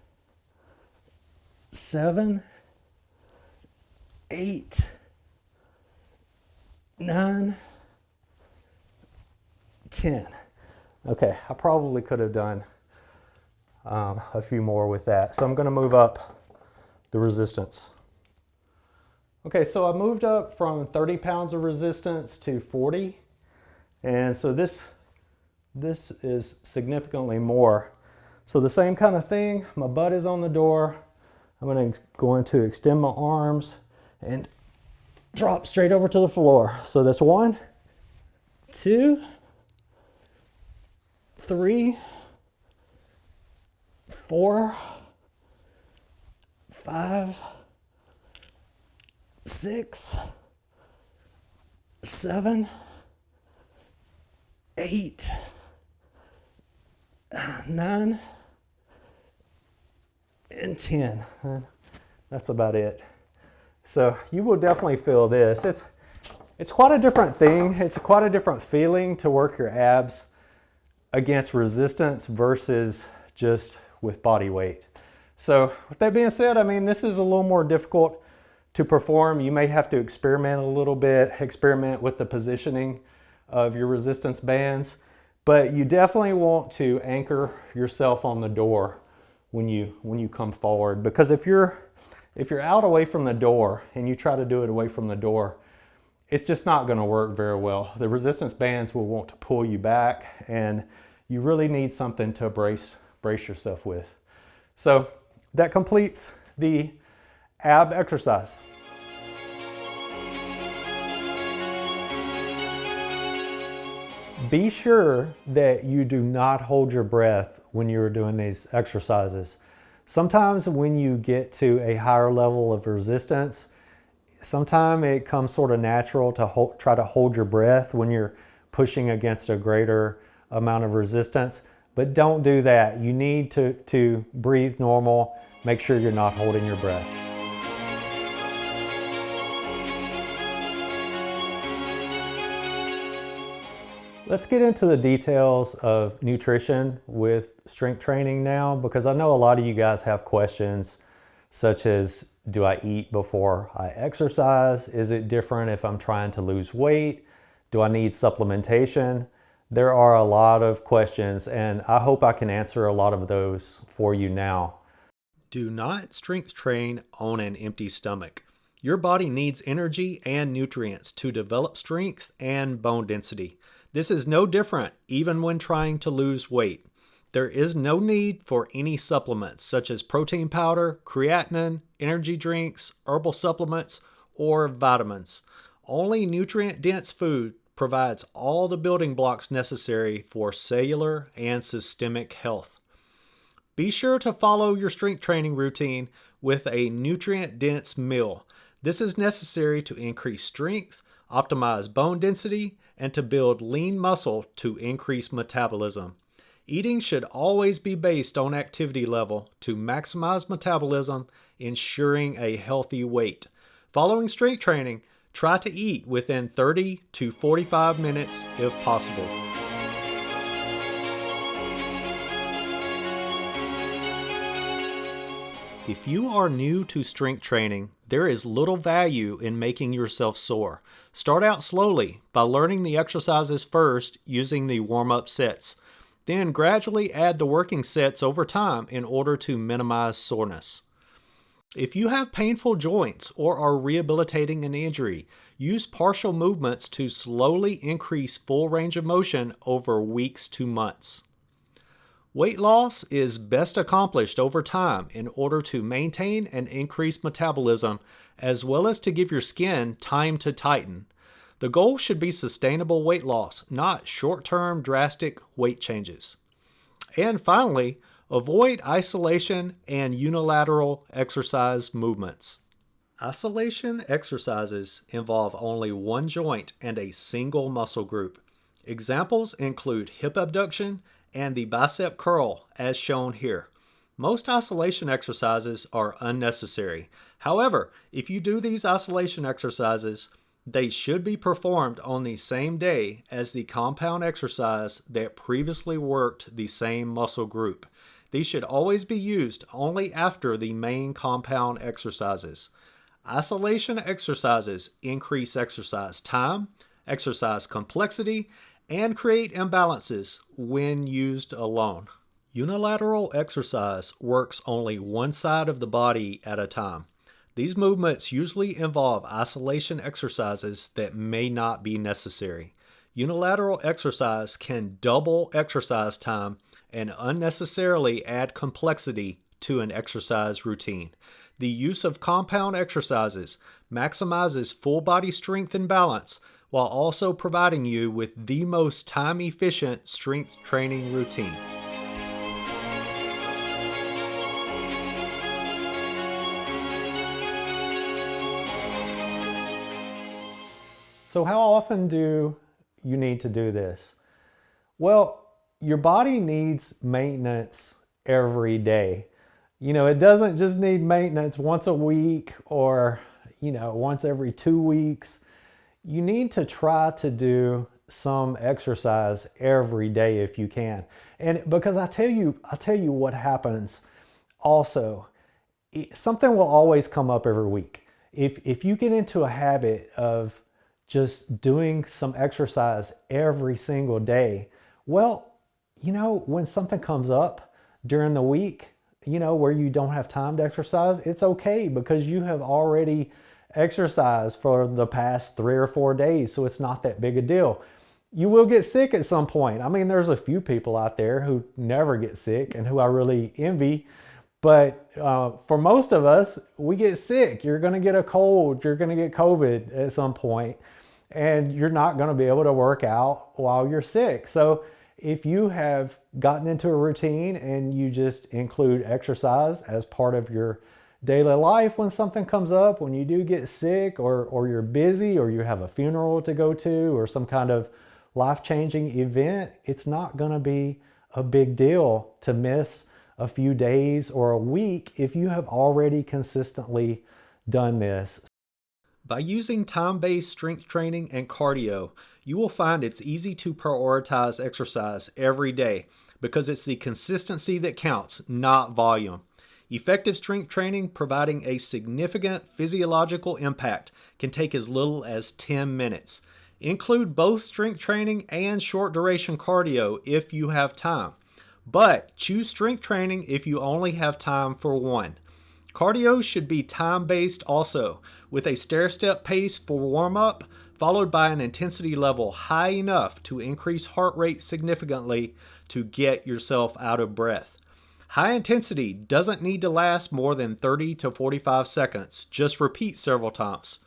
7, 8, 9, 10. Okay, I probably could have done a few more with that. So I'm going to move up the resistance. Okay, so I moved up from 30 pounds of resistance to 40. And so this is significantly more. So the same kind of thing, my butt is on the door. I'm going to extend my arms and drop straight over to the floor. So that's 1, 2, 3, 4, 5, 6, 7, 8, 9, and 10. That's about it. So you will definitely feel this. It's quite a different thing. It's quite a different feeling to work your abs against resistance versus just with body weight. So with that being said, I mean, this is a little more difficult to perform. You may have to experiment a little bit, experiment with the positioning of your resistance bands, but you definitely want to anchor yourself on the door when you come forward, because if you're out away from the door and you try to do it away from the door, it's just not going to work very well. The resistance bands will want to pull you back, and you really need something to brace yourself with. So that completes the ab exercise. Be sure that you do not hold your breath when you're doing these exercises. Sometimes when you get to a higher level of resistance, sometimes it comes sort of natural to try to hold your breath when you're pushing against a greater amount of resistance, but don't do that. You need to breathe normal. Make sure you're not holding your breath. Let's get into the details of nutrition with strength training now, because I know a lot of you guys have questions such as, do I eat before I exercise? Is it different if I'm trying to lose weight? Do I need supplementation? There are a lot of questions, and I hope I can answer a lot of those for you now. Do not strength train on an empty stomach. Your body needs energy and nutrients to develop strength and bone density. This is no different even when trying to lose weight. There is no need for any supplements such as protein powder, creatinine, energy drinks, herbal supplements, or vitamins. Only nutrient-dense food provides all the building blocks necessary for cellular and systemic health. Be sure to follow your strength training routine with a nutrient-dense meal. This is necessary to increase strength, optimize bone density, and to build lean muscle to increase metabolism. Eating should always be based on activity level to maximize metabolism, ensuring a healthy weight. Following strength training, try to eat within 30 to 45 minutes if possible. If you are new to strength training, there is little value in making yourself sore. Start out slowly by learning the exercises first using the warm-up sets. Then gradually add the working sets over time in order to minimize soreness. If you have painful joints or are rehabilitating an injury, use partial movements to slowly increase full range of motion over weeks to months. Weight loss is best accomplished over time in order to maintain and increase metabolism, as well as to give your skin time to tighten. The goal should be sustainable weight loss, not short-term drastic weight changes. And finally, avoid isolation and unilateral exercise movements. Isolation exercises involve only one joint and a single muscle group. Examples include hip abduction and the bicep curl, as shown here. Most isolation exercises are unnecessary. However, if you do these isolation exercises, they should be performed on the same day as the compound exercise that previously worked the same muscle group. These should always be used only after the main compound exercises. Isolation exercises increase exercise time, exercise complexity, and create imbalances when used alone. Unilateral exercise works only one side of the body at a time. These movements usually involve isolation exercises that may not be necessary. Unilateral exercise can double exercise time and unnecessarily add complexity to an exercise routine. The use of compound exercises maximizes full body strength and balance, while also providing you with the most time-efficient strength training routine. So how often do you need to do this? Well, your body needs maintenance every day. It doesn't just need maintenance once a week or, once every 2 weeks. You need to try to do some exercise every day if you can. And because I tell you what happens also, something will always come up every week. If you get into a habit of just doing some exercise every single day, well, when something comes up during the week, where you don't have time to exercise, it's okay because you have already exercised for the past 3 or 4 days, so it's not that big a deal. You will get sick at some point. I mean, there's a few people out there who never get sick and who I really envy. But for most of us, we get sick. You're going to get a cold. You're going to get COVID at some point, and you're not going to be able to work out while you're sick. So if you have gotten into a routine and you just include exercise as part of your daily life, when something comes up, when you do get sick, or you're busy, or you have a funeral to go to, or some kind of life-changing event, it's not going to be a big deal to miss a few days or a week if you have already consistently done this. By using time-based strength training and cardio, you will find it's easy to prioritize exercise every day because it's the consistency that counts, not volume. Effective strength training providing a significant physiological impact can take as little as 10 minutes. Include both strength training and short duration cardio if you have time. But choose strength training if you only have time for one. Cardio should be time-based also, with a stair-step pace for warm-up, followed by an intensity level high enough to increase heart rate significantly to get yourself out of breath. High intensity doesn't need to last more than 30 to 45 seconds. Just repeat several times.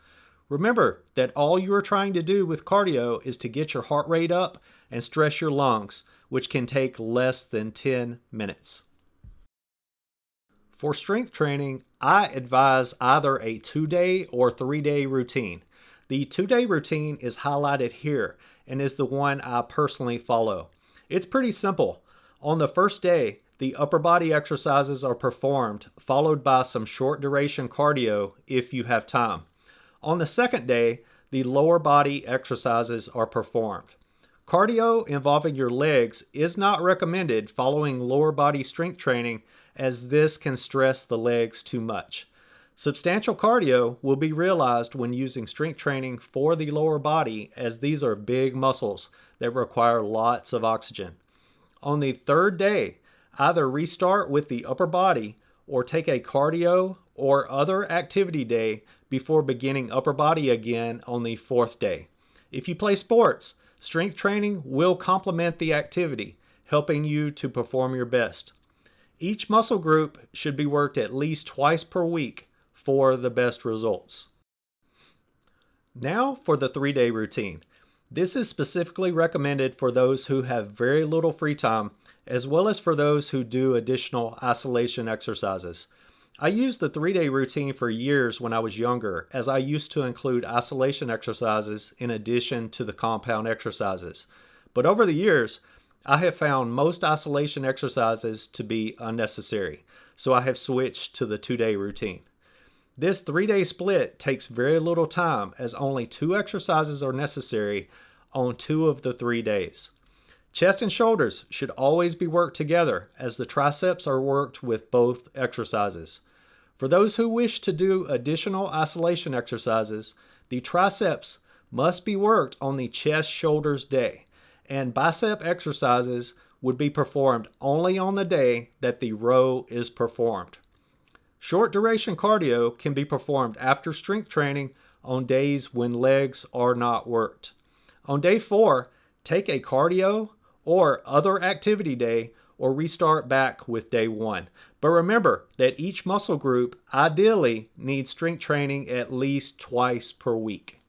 Remember that all you are trying to do with cardio is to get your heart rate up and stress your lungs, which can take less than 10 minutes. For strength training, I advise either a 2-day or 3-day routine. The 2-day routine is highlighted here and is the one I personally follow. It's pretty simple. On the first day, the upper body exercises are performed, followed by some short duration cardio if you have time. On the second day, the lower body exercises are performed. Cardio involving your legs is not recommended following lower body strength training, as this can stress the legs too much. Substantial cardio will be realized when using strength training for the lower body, as these are big muscles that require lots of oxygen. On the third day, either restart with the upper body or take a cardio or other activity day before beginning upper body again on the fourth day. If you play sports, strength training will complement the activity, helping you to perform your best. Each muscle group should be worked at least twice per week for the best results. Now for the 3-day routine. This is specifically recommended for those who have very little free time, as well as for those who do additional isolation exercises. I used the 3-day routine for years when I was younger, as I used to include isolation exercises in addition to the compound exercises. But over the years, I have found most isolation exercises to be unnecessary, so I have switched to the 2-day routine. This 3-day split takes very little time, as only 2 exercises are necessary on 2 of the 3 days. Chest and shoulders should always be worked together, as the triceps are worked with both exercises. For those who wish to do additional isolation exercises, the triceps must be worked on the chest-shoulders day, and bicep exercises would be performed only on the day that the row is performed. Short duration cardio can be performed after strength training on days when legs are not worked. On day 4, take a cardio or other activity day or restart back with day 1. But remember that each muscle group ideally needs strength training at least twice per week.